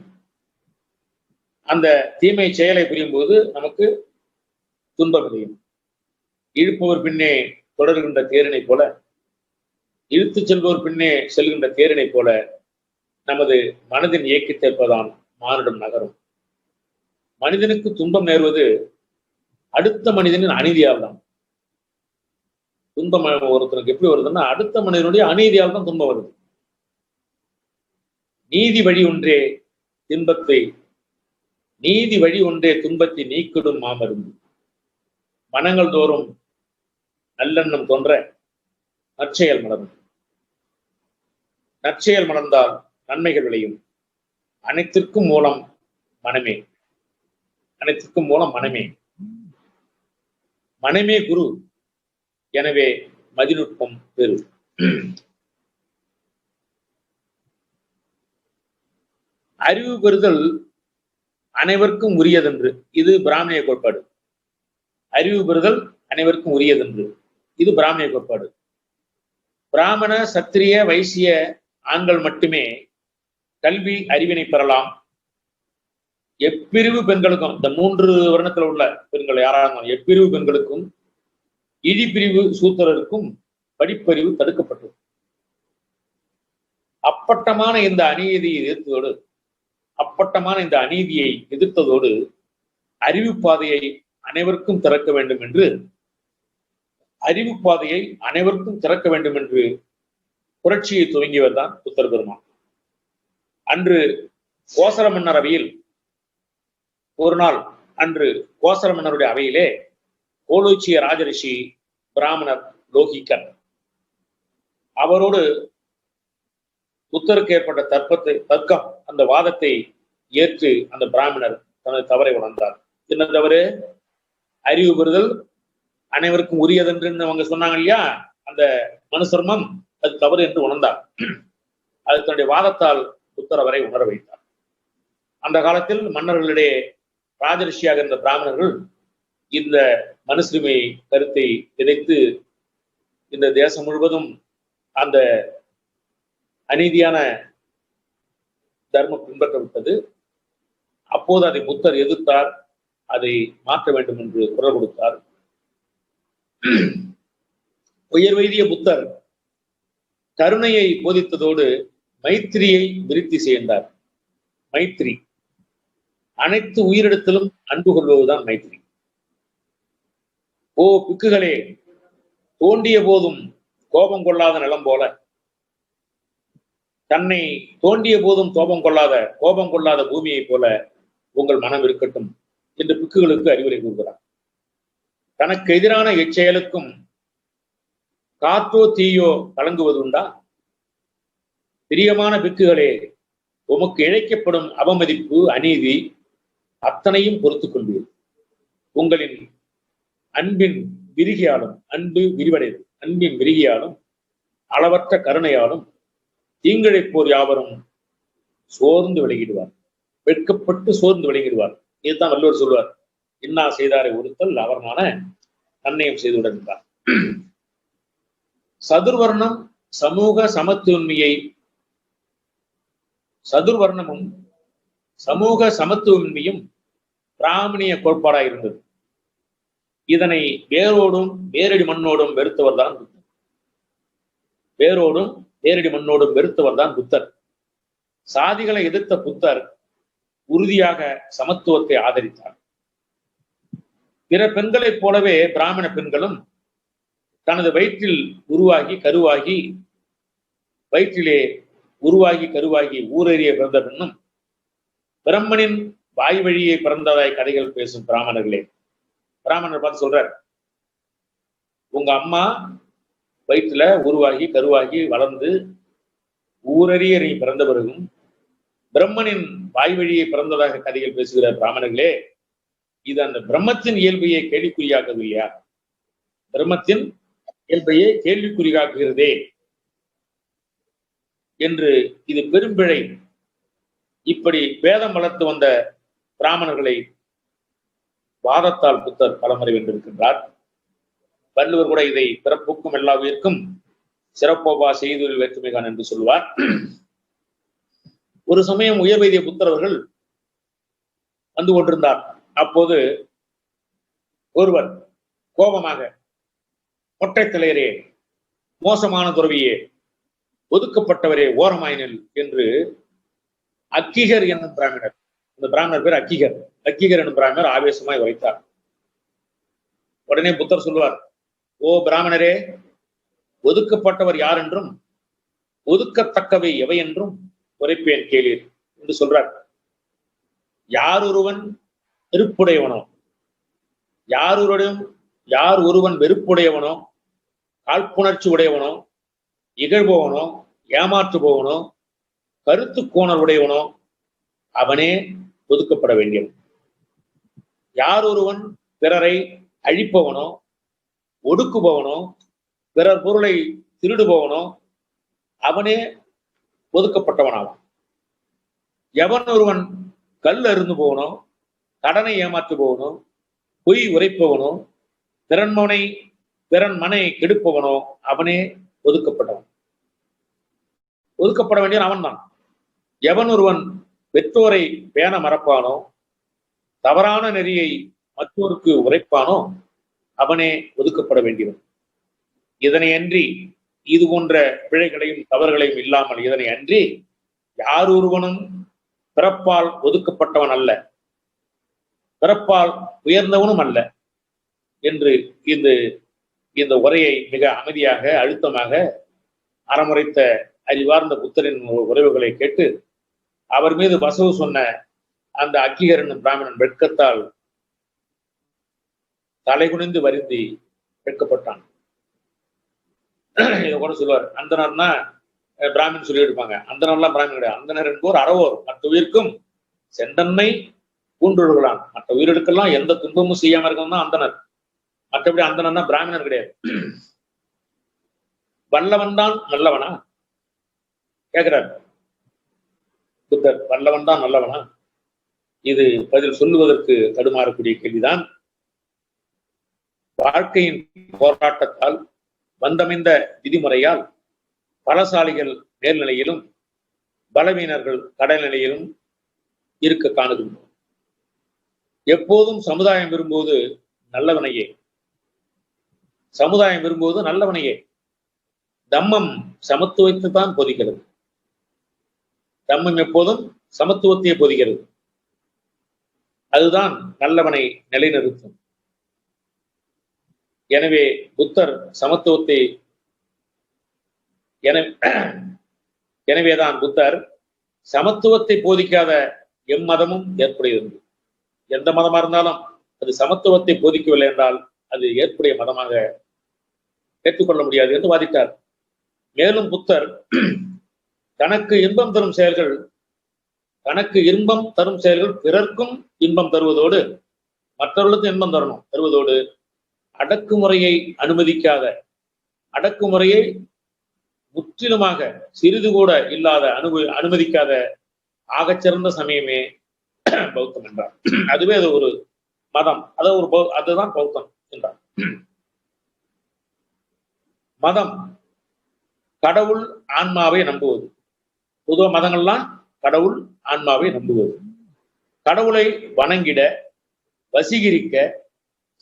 அந்த தீமை செயலை புரியும் போது நமக்கு துன்பம் விளையும். இழுப்பவர் பின்னே தொடர்கின்ற தேரினை போல, இழுத்து செல்பவர் பின்னே செல்கின்ற தேரினை போல நமது மனதின் இயக்கித்தேற்பதான் மானிடம் நகரும். மனிதனுக்கு துன்பம் நேர்வது அடுத்த மனிதனின் அநீதியால் தான். துன்பம் ஒருத்தருக்கு எப்படி வருதுன்னா அடுத்த மனிதனுடைய அநீதியால் தான் துன்பம் வருது. நீதி வழி ஒன்றே துன்பத்தை நீக்கிடும் மாமருந்து. மனங்கள் தோறும் நல்லெண்ணம் தோன்ற நற்செயல் மலரும். நற்செயல் மலர்ந்தால் நன்மைகள் விளையும். அனைத்திற்கும் மூலம் மனமே. அனைத்திற்கும் மூலம் மனமே. மனமே குரு. எனவே மதிநுட்பம் பெரு. அறிவு பெறுதல் அனைவருக்கும் உரியதென்று, இது பிராமணிய கோட்பாடு. அறிவு பெறுதல் அனைவருக்கும் உரியதென்று, இது பிராமணிய கோட்பாடு. பிராமண, சத்திரிய, வைசிய ஆண்கள் மட்டுமே கல்வி அறிவினை பெறலாம். எப்பிரிவு பெண்களுக்கும், இந்த 3 வருணத்தில் உள்ள பெண்கள் யாராக எப்பிரிவு பெண்களுக்கும் இழிப்பிரிவு சூத்திரருக்கும் படிப்பறிவு தடுக்கப்பட்டது. அப்பட்டமான இந்த அநீதியை எதிர்த்ததோடு அறிவு பாதையை அனைவருக்கும் திறக்க வேண்டும் என்று புரட்சியை துவங்கியவர் தான் புத்தர் பெருமான். அன்று கோசர மன்னர் அவையில் ஒரு நாள், கோசர மன்னருடைய அவையிலே கோலோச்சிய ராஜரிஷி பிராமணர் லோகிக்கன், அவரோடு புத்தருக்கு ஏற்பட்ட தர்க்கம், அந்த வாதத்தை ஏற்று அந்த பிராமணர் தனது தவறை உணர்ந்தார். என்ன தவறு? அறிவு பெறுதல் அனைவருக்கும் உரியதென்று அவங்க சொன்னாங்க இல்லையா, அந்த மனுசர்மம், அது தவறு என்று உணர்ந்தார். அது தன்னுடைய வாதத்தால் புத்தர் அவரை உணர வைத்தார். அந்த காலத்தில் மன்னர்களிடையே ராஜரிஷியாக இருந்த பிராமணர்கள் இந்த மனுஸ்ரிமை கருத்தை விதைத்து இந்த தேசம் முழுவதும் அந்த அநீதியான தர்மம் பின்பற்றப்பட்டது. அப்போது அதை புத்தர் எதிர்த்தார். அதை மாற்ற வேண்டும் என்று குரல் கொடுத்தார். உயர் வைதிய புத்தர் கருணையை போதித்ததோடு மைத்திரியை விருத்தி செய்தார். மைத்திரி, அனைத்து உயிரிடத்திலும் அன்பு கொள்வதுதான் மைத்திரி. ஓ பிக்குகளே, தோண்டிய போதும் கோபம் கொள்ளாத நிலம் போல, தன்னை தோண்டிய போதும் கோபம் கொள்ளாத பூமியை போல உங்கள் மனம் இருக்கட்டும் என்று பிக்குகளுக்கு அறிவுரை கூறுகிறார். தனக்கு எதிரான எச்செயலுக்கும் காற்றோ தீயோ கலங்குவதுண்டா? பிரியமான பிக்குகளே, உமக்கு இழைக்கப்படும் அவமதிப்பு, அநீதி அத்தனையும் பொறுத்துக் கொள்வீர். உங்களின் அன்பின் விரிகையாலும், அன்பின் விரிகையாலும் அளவற்ற கருணையாலும் தீங்கிழைப்போர் யாவரும் சோர்ந்து விலகிடுவார், வெட்கப்பட்டு சோர்ந்து விலகிடுவார். இதுதான் வள்ளுவர் சொல்வார், இன்னா செய்தாரை ஒருத்தல் அவர்மான நன்னயம் செய்துவிடுகிறார். சதுர்வர்ணம் சமூக சமத்துவமின்மையும் பிராமணிய கோட்பாடாக இருந்தது. இதனை வேரோடும் வேரடி மண்ணோடும் வெறுத்தவர் தான் புத்தர். சாதிகளை எதிர்த்த புத்தர் உறுதியாக சமத்துவத்தை ஆதரித்தார். பிற பெண்களைப் போலவே பிராமண பெண்களும் தனது வயிற்றிலே உருவாகி கருவாகி ஊரறிய பிறந்த பெண்ணும் பிரம்மனின் வாய் வழியை பிறந்ததாய் கதைகள் பேசும் பிராமணர்களே. பிராமணர் பார்த்து சொல்றார், உங்க அம்மா வயிற்றுல உருவாகி கருவாகி வளர்ந்து ஊரறிய நீ பிறந்த பிறகும் பிரம்மனின் வாய் வழியை பிறந்ததாக கதைகள் பேசுகிற பிராமணர்களே, இது அந்த பிரம்மத்தின் இயல்பையை கேள்விக்குறியாக்கவில்லையா? பிரம்மத்தின் இயல்பையை கேள்விக்குறியாக்குகிறதே என்று இது பெரும்பிழை. இப்படி வேதம் வளர்த்து வந்த பிராமணர்களை வாதத்தால் புத்தர் பலமுறை வென்றிருக்கின்றார். வள்ளுவர் கூட இதை பிறப்புக்கும் எல்லா உயிர்க்கும் சிறப்போபா செய்தொழில் வேற்றுமைகான் என்று சொல்வார். ஒரு சமயம் உயர் வைத்திய புத்தர் அவர்கள் வந்து கொண்டிருந்தார். அப்போது ஒருவர் கோபமாக, மொட்டை தலையரே, மோசமான துறவியே, ஒதுக்கப்பட்டவரே, ஓரமாயினில் என்று அக்கிகர் என்னும் பிராமணர், இந்த பிராமணர் பேர் அக்கிகர் என்னும் பிராமணர் ஆவேசமாய் உரைத்தார். உடனே புத்தர் சொல்வார், ஓ பிராமணரே, ஒதுக்கப்பட்டவர் யார் என்றும் ஒதுக்கத்தக்கவை எவை என்றும் உரைப்பேன் கேளீர் என்று சொல்றார். யார் ஒருவன் வெறுப்புடையவனோ, யார் ஒருவன் வெறுப்புடையவனோ, காழ்ப்புணர்ச்சி உடையவனோ, இகழ்பவனோ ஏமாற்றுபவனோ கருத்து கோணருடையவனோ அவனே ஒதுக்கப்பட வேண்டியவன். யார் ஒருவன் பிறரை அழிப்பவனோ ஒடுக்குபவனோ பிறர் பொருளை திருடுபவனோ அவனே ஒதுக்கப்பட்டவனாவான். எவன் ஒருவன் கல் அருந்துபவனோ கடனை ஏமாற்றுபவனோ பொய் உரைப்பவனோ பிறன் மனை கெடுப்பவனோ அவனே ஒதுக்கப்பட்டவன். ஒதுக்கப்பட வேண்டிய அவன்தான். எவன் ஒருவன் பெற்றோரை பேண மறப்பானோ தவறான நெறியை மற்றோருக்கு உரைப்பானோ அவனே ஒதுக்கப்பட வேண்டியவன். இதனை அன்றி இது போன்ற பிழைகளையும் தவறுகளையும் இல்லாமல் இதனை அன்றி யார் ஒருவனும் பிறப்பால் ஒதுக்கப்பட்டவன் அல்ல, பிறப்பால் உயர்ந்தவனும் அல்ல என்று இந்த உரையை மிக அமைதியாக அழுத்தமாக அறமுறைத்த அறிவார்ந்த புத்தரின் உறவுகளை கேட்டு அவர் மீது வசவு சொன்ன அந்த அக்கிகரன் பிராமணன் வெட்கத்தால் தலைகுனிந்து வருந்தி வெட்கப்பட்டான். இதை கூட சொல்லுவார், அந்தனர்னா பிராமின் சொல்லி எடுப்பாங்க. அந்தனர்லாம் பிராமின் கிடையாது. அந்தனர் என்போர் அறவோர் மற்ற உயிர்க்கும் செந்தன்மை பூண்டொழுகலான். மற்ற உயிரிடுக்கெல்லாம் எந்த துன்பமும் செய்யாம இருக்கணும் அந்தனர். மற்றபடி அந்தனர்னா பிராமணர் கிடையாது. வல்லவன் தான் நல்லவனா கேட்கிறார் புத்தர். வல்லவன் தான் நல்லவனா? இது பதில் சொல்லுவதற்கு தடுமாறக்கூடிய கேள்விதான். வாழ்க்கையின் போராட்டத்தால் வந்தமைந்த விதிமுறையால் பலசாலிகள் மேல்நிலையிலும் பலவீனர்கள் கடைநிலையிலும் இருக்க காணுகின்றோம். எப்போதும் சமுதாயம் விரும்புவது நல்லவனையே. சமுதாயம் விரும்புவது நல்லவனையே. தம்மம் சமத்துவத்தை தான் போதிக்கிறது. தம்மம் எப்போதும் சமத்துவத்தையே போதிக்கிறது. அதுதான் நல்லவனை நிலைநிறுத்தும். எனவே புத்தர் சமத்துவத்தை எனவேதான் புத்தர் சமத்துவத்தை போதிக்காத எம்மதமும் ஏற்புடையது. எந்த மதமா இருந்தாலும் அது சமத்துவத்தை போதிக்கவில்லை என்றால் அது ஏற்புடைய மதமாக ஏற்றுக்கொள்ள முடியாது என்று வாதிட்டார். மேலும் புத்தர் தனக்கு இன்பம் தரும் செயல்கள் பிறர்க்கும் இன்பம் தருவதோடு மற்றவர்களுக்கும் இன்பம் தருவதோடு அடக்குமுறையை அடக்குமுறையை முற்றிலுமாக சிறிது கூட இல்லாத அனுமதிக்காத ஆகச்சிறந்த சமயமே பௌத்தம் என்றார். அதுவே அது ஒரு மதம், அதுதான் பௌத்தம் என்றார். மதம் கடவுள் ஆன்மாவை நம்புவது. பொதுவாக மதங்கள்லாம் கடவுள் ஆன்மாவை நம்புவது. கடவுளை வணங்கிட வசீகரிக்க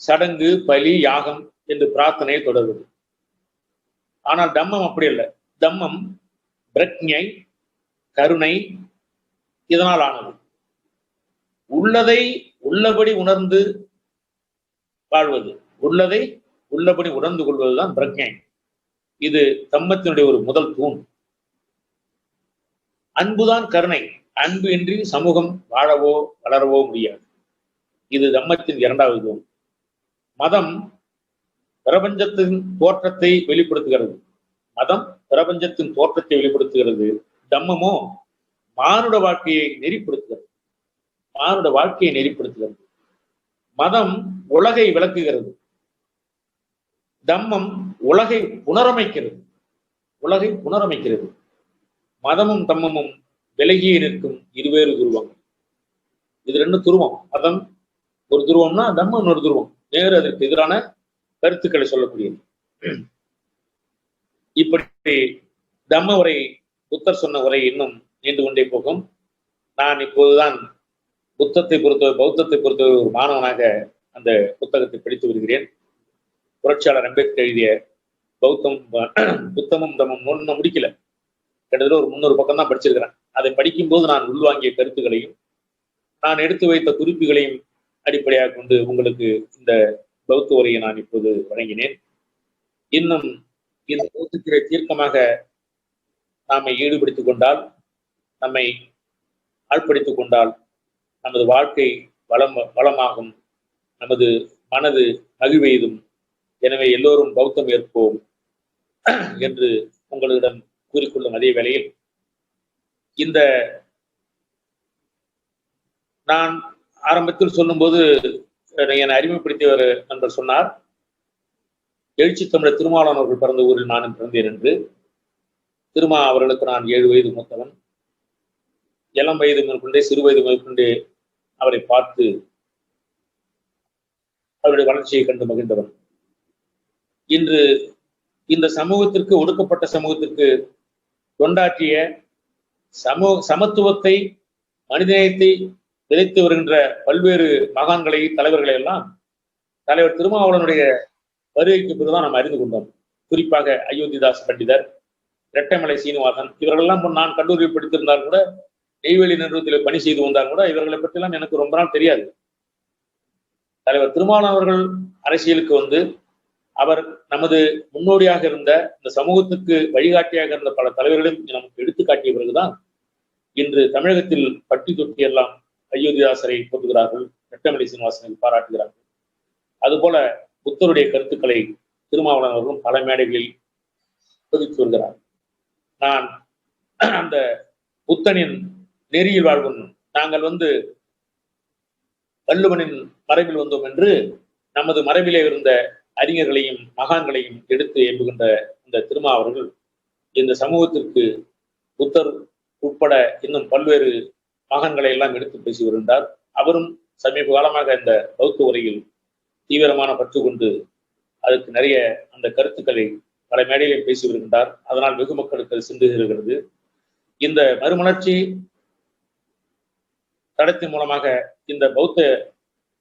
சடங்கு பலி யாகம் என்று பிரார்த்தனை தொடர்வது. ஆனால் தம்மம் அப்படி இல்லை. தம்மம் பிரக்ஞை கருணை இதனால் ஆனது. உள்ளதை உள்ளபடி உணர்ந்து வாழ்வது, உள்ளதை உள்ளபடி உணர்ந்து கொள்வதுதான் பிரக்ஞை. இது தம்மத்தினுடைய ஒரு முதல் தூண். அன்புதான் கருணை. அன்பு இன்றி சமூகம் வாழவோ வளரவோ முடியாது. இது தம்மத்தின் இரண்டாவது தூண். மதம் பிரபஞ்சத்தின் தோற்றத்தை வெளிப்படுத்துகிறது. தம்மமோ மானுட வாழ்க்கையை நெறிப்படுத்துகிறது. மதம் உலகை விளக்குகிறது. தம்மம் உலகை புனரமைக்கிறது. மதமும் தம்மமும் விலகியே நிற்கும் இருவேறு துருவங்கள். இது ரெண்டு துருவம். மதம் ஒரு துருவம்னா தம்மம் இன்னொரு துருவம். நேரு அதற்கு எதிரான கருத்துக்களை சொல்லக்கூடியது. இப்படி தம்ம உரை, புத்தர் சொன்ன உரை இன்னும் நீண்டு கொண்டே போகும். நான் இப்போதுதான் பௌத்தத்தை பொறுத்த ஒரு மாணவனாக அந்த புத்தகத்தை படித்து வருகிறேன். புரட்சியாளர் அம்பேத்கர் எழுதிய புத்தமும் தம்மம் ஒன்றும் முடிக்கல. கிட்டத்தட்ட ஒரு 300 பக்கம் தான் படிச்சிருக்கிறேன். அதை படிக்கும்போது நான் உள்வாங்கிய கருத்துக்களையும் நான் எடுத்து வைத்த குறிப்புகளையும் அடிப்படையாக கொண்டு உங்களுக்கு இந்த பௌத்த உரையை நான் இப்போது வழங்கினேன். இன்னும் இந்த பௌத்தத்திலே தீர்க்கமாக நாமை ஈடுபடுத்திக் கொண்டால், நம்மை ஆழ்படுத்திக் கொண்டால் நமது வாழ்க்கை வளமாகும், நமது மனது மகிழ்வெய்தும். எனவே எல்லோரும் பௌத்தம் ஏற்போம் என்று உங்களிடம் கூறிக்கொள்ளும் அதே வேளையில் இந்த நான் ஆரம்பத்தில் சொல்லும்போது என்னை அறிமுகப்படுத்திய ஒரு நண்பர் சொன்னார், எழுச்சி தமிழர் திருமாவளவன் அவர்கள் பிறந்த ஊரில் நானும் பிறந்தேன் என்று. திருமா அவர்களுக்கு நான் 7 வயது மூத்தவன். இளம் வயது மேற்கொண்டே சிறு வயது மேற்கொண்டே அவரை பார்த்து அவருடைய வளர்ச்சியை கண்டு மகிழ்ந்தவன். இன்று இந்த சமூகத்திற்கு, ஒடுக்கப்பட்ட சமூகத்திற்கு தொண்டாற்றிய சமத்துவத்தை, மனிதநேயத்தை விதைத்து வருகின்ற பல்வேறு மகான்களை, தலைவர்களை எல்லாம் தலைவர் திருமாவளவனுடைய வருகைக்கு பிறகுதான் நாம் அறிந்து கொண்டோம். குறிப்பாக அயோத்திதாஸ் பண்டிதர், இரட்டைமலை சீனிவாசன், இவர்களெல்லாம் நான் கல்லூரியில் படித்திருந்தால் கூட, நெய்வேலி நிறுவனத்தில் பணி செய்து வந்தால் கூட இவர்களை பற்றியெல்லாம் எனக்கு ரொம்ப நாள் தெரியாது. தலைவர் திருமாவளவன் அவர்கள் அரசியலுக்கு வந்து அவர் நமது முன்னோடியாக இருந்த, இந்த சமூகத்துக்கு வழிகாட்டியாக இருந்த பல தலைவர்களையும் நமக்கு எடுத்துக்காட்டிய பிறகுதான் இன்று தமிழகத்தில் பட்டி தொட்டி எல்லாம் அயோத்திதாசரை போட்டுகிறார்கள், இரட்டைமலை சீனிவாசனை பாராட்டுகிறார்கள். அதுபோல புத்தருடைய கருத்துக்களை திருமாவளவன் அவர்களும் பல மேடைகளில் பதித்து வருகிறார். நான் அந்த புத்தனின் நெறியில் வாழ்வும், நாங்கள் வந்து வள்ளுவனின் மரபில் வந்தோம் என்று நமது மரபிலே இருந்த அறிஞர்களையும் மகான்களையும் எடுத்து எம்புகின்ற இந்த திருமா அவர்கள் இந்த சமூகத்திற்கு புத்தர் உட்பட இன்னும் பல்வேறு மகான்களை எல்லாம் எடுத்து பேசி வருகின்றார். அவரும் சமீப காலமாக இந்த பௌத்த உரையில் தீவிரமான பற்று கொண்டு அதுக்கு நிறைய அந்த கருத்துக்களை பல மேடைகளில் பேசி வருகின்றார். அதனால் வெகு மக்களுக்கு அது சென்று இருக்கிறது. இந்த மறுமலர்ச்சி தடத்தின் மூலமாக இந்த பௌத்த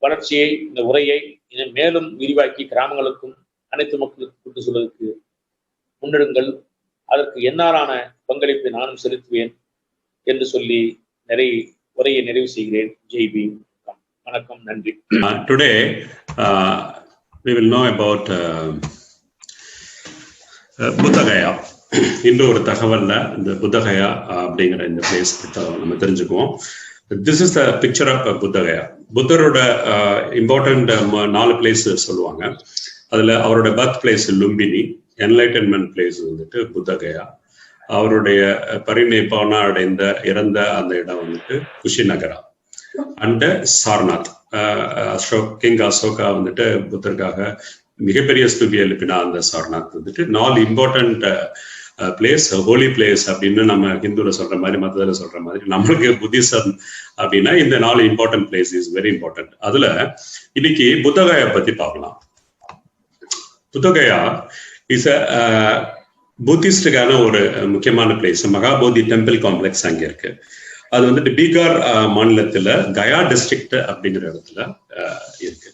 வளர்ச்சியை, இந்த உரையை மேலும் விரிவாக்கி கிராமங்களுக்கும் அனைத்து மக்களுக்கும் கொண்டு செல்வதற்கு முன்னெடுங்கள். அதற்கு என்னாலான பங்களிப்பை நானும் செலுத்துவேன் என்று சொல்லி உரையை நிறைவு செய்கிறேன். ஜெய் பீம். வணக்கம், நன்றி. Today we will know about Bodh Gaya. இன்று ஒரு தகவல்ல இந்த புத்தகயா அப்படிங்கிற இந்த பிளேஸ் நம்ம தெரிஞ்சுக்குவோம். This is the picture of Bodhgaya. புத்தரோட இம்பார்ட்டன்ட் 4 பிளேஸ் சொல்லுவாங்க. அதுல அவரோட birth place Lumbini, enlightenment place வந்துட்டு புத்தகயா, அவருடைய பரிநிப்பான அடைந்த இறந்த அந்த இடம் வந்துட்டு குஷிநகரா, அண்ட் சார்நாத். கிங் அசோகா வந்துட்டு புத்தருக்காக மிகப்பெரிய ஸ்துதி எழுப்பினா அந்த சார்நாத் வந்துட்டு 4 இம்பார்ட்டன்ட் பிளேஸ், ஹோலி பிளேஸ் அப்படின்னு நம்ம ஹிந்துல சொல்ற மாதிரி, மதத்துல சொல்ற மாதிரி, நம்மளுக்கு புத்திசம் அப்படின்னா இந்த 4 important place is very important. அதுல இன்னைக்கு புத்தகயா பத்தி பார்க்கலாம். புத்தகயா இஸ் புத்திஸ்டுக்கான ஒரு முக்கியமான பிளேஸ். மகாபோதி டெம்பிள் காம்ப்ளெக்ஸ் அங்க இருக்கு. அது வந்துட்டு பீகார் மாநிலத்துல கயா டிஸ்ட்ரிக்ட் அப்படிங்கிற இடத்துல இருக்கு.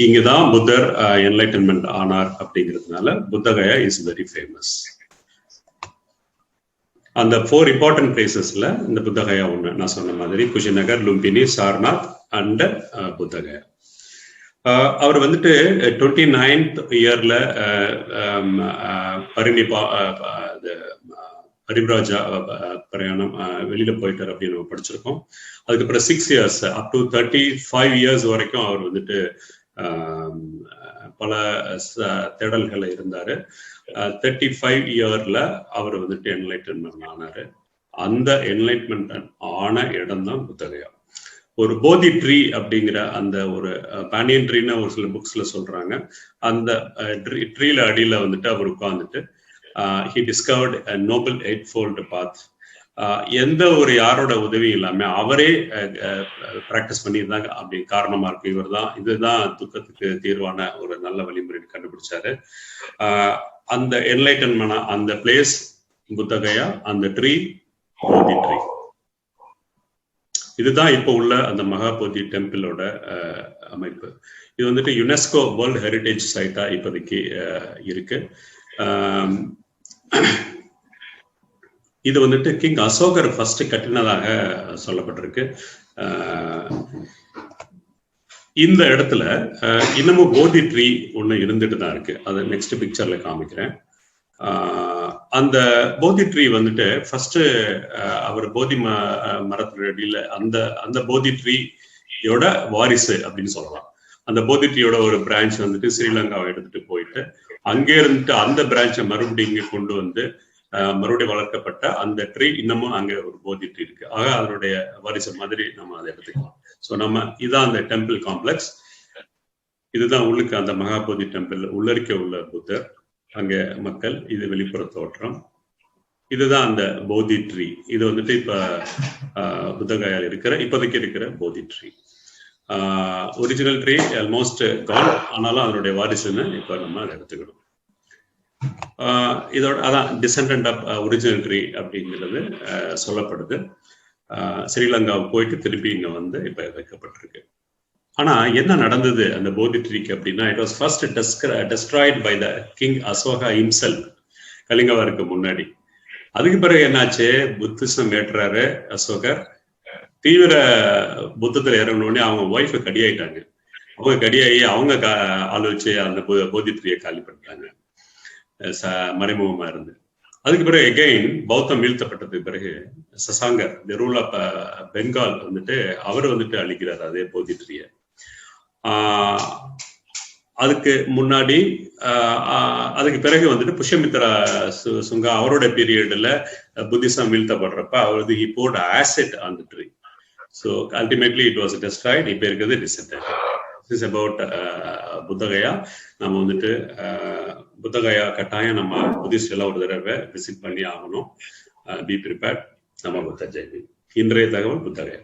இங்கதான் புத்தர் என்லைட்டன்மெண்ட் ஆனார் அப்படிங்கிறதுனால புத்தகயா இஸ் வெரி ஃபேமஸ். அந்த 4 இம்பார்ட்டன்ட் பிளேசஸ்ல இந்த புத்தகயா ஒண்ணு. நான் சொன்ன மாதிரி குஷிநகர், லும்பினி, சார்நாத் அண்ட் புத்தகயா. அவர் வந்துட்டு 29th இயர்ல பரிபிராஜா பிரயாணம் வெளியில போயிட்டார் அப்படின்னு நம்ம படிச்சிருக்கோம். அதுக்கப்புறம் 6 years அப் டு 35 years வரைக்கும் அவர் வந்துட்டு பல தேடல்களை இருந்தாரு. 35 இயர்ல அவர் வந்துட்டு என்லைட்டன்மெண்ட் ஆனாரு. அந்த என்லைட்மெண்ட் ஆன இடம் தான் புத்தகயா. ஒரு போதி ட்ரீ அப்படிங்கிற அந்த ஒரு பேனியன் ட்ரீன்னு ஒரு சில புக்ஸ்ல சொல்றாங்க. அந்த ட்ரீல அடியில வந்துட்டு அவர் உட்கார்ந்துட்டு he discovered a noble eightfold path. எந்த ஒரு யாரோட உதவி இல்லாம அவரே பிராக்டிஸ் பண்ணியிருந்தாங்க. அப்படி காரணமா இருக்கு. இதுதான் துக்கத்துக்கு தீர்வான ஒரு நல்ல வழிமுறை கண்டுபிடிச்சாரு. அந்த என்லைட்டன்மெண்ட் அந்த பிளேஸ் புத்தகயா, அந்த ட்ரீ போதி ட்ரீ. இதுதான் இப்போ உள்ள அந்த மகாபோதி டெம்பிளோட அமைப்பு. இது வந்துட்டு யுனெஸ்கோ வேர்ல்ட் ஹெரிடேஜ் சைட்டா இப்போதைக்கு இருக்கு. இது வந்துட்டு கிங் அசோகர் ஃபர்ஸ்ட் கட்டினதாக சொல்லப்பட்டிருக்கு. இந்த இடத்துல இன்னமும் போதி ட்ரீ ஒண்ணு இருந்துட்டு தான் இருக்கு. அதை நெக்ஸ்ட் பிக்சர்ல காமிக்கிறேன். அந்த போதி ட்ரீ வந்துட்டு ஃபர்ஸ்ட் அவர் போதி மரத்தடியில அந்த போதி ட்ரீயோட வாரிசு அப்படின்னு சொல்லலாம். அந்த போதி ட்ரீயோட ஒரு பிரான்ச் வந்துட்டு ஸ்ரீலங்காவை எடுத்துட்டு போயிட்டு அங்கே இருந்துட்டு அந்த பிரான்ச்சை மறுபடியும் இங்க கொண்டு வந்து மறுபடியும் வளர்க்கப்பட்ட அந்த ட்ரீ இன்னமும் அங்க ஒரு போதி ட்ரீ இருக்கு. ஆக அதனுடைய வாரிசு மாதிரி நம்ம அதை எடுத்துக்கலாம். ஸோ நம்ம இதான் அந்த டெம்பிள் காம்ப்ளெக்ஸ். இதுதான் உள்ளுக்கு அந்த மகாபோதி டெம்பிள் உள்ளிருக்க உள்ள புத்தர், அங்க மக்கள். இது வெளிப்புற தோற்றம். இதுதான் அந்த போதி ட்ரீ. இது வந்துட்டு இப்ப புத்தகயால் இருக்கிற இப்போதைக்கு இருக்கிற போதி tree. Original tree almost Khan, ஆனாலும் அதனுடைய வாரிசுன்னு இப்ப நம்ம அதை எடுத்துக்கணும். இதோட அதான் டிசெண்டன்ட் ஆஃப் ஒரிஜினல் ட்ரீ அப்படிங்கிறது சொல்லப்படுது. ஸ்ரீலங்காவுக்கு போயிட்டு திருப்பி இங்க வந்து இப்ப வைக்கப்பட்டிருக்கு. ஆனா என்ன நடந்தது அந்த போதி ட்ரீக்கு அப்படின்னா, it was first destroyed by the king Ashoka himself, கலிங்கவாருக்கு முன்னாடி. அதுக்கு பிறகு என்னாச்சு, புத்திசம் ஏற்றாரு அசோகர். தீவிர புத்தத்துல இறங்கினோடனே அவங்க ஒய்ஃபை கடியாயிட்டாங்க. அவங்க கடியாகி அவங்க ஆலோசிச்சு அந்த போதி ட்ரீயை காலி பண்ணிட்டாங்க மறைமுகமா இருந்து. அதுக்கு பிறகு எகைன் பௌத்தம் வீழ்த்தப்பட்டதுக்கு பிறகு சசாங்கர், தி ரூல் ஆஃப் பெங்கால் வந்துட்டு அவர் வந்துட்டு அழிக்கிறார் அதே போதி ட்ரீயை. அதுக்கு முன்னாடி அதுக்கு பிறகு வந்துட்டு புஷ்யமித்ரா சுங்கா அவரோட பீரியட்ல புத்திசம் வீழ்த்தப்படுறப்ப அவரது he poured acid on the tree. So ultimately it was destroyed. இப்ப இருக்கிறது descendant. This is about Bodh Gaya. நம்ம வந்துட்டு புத்தகயா கட்டாயம் நம்ம புத்திஸ்ட் எல்லாம் ஒரு தடவை விசிட் பண்ணி ஆகணும். Be prepared. நம்ம புத்த ஜெய்வி. இன்றைய தகவல் புத்தகயா.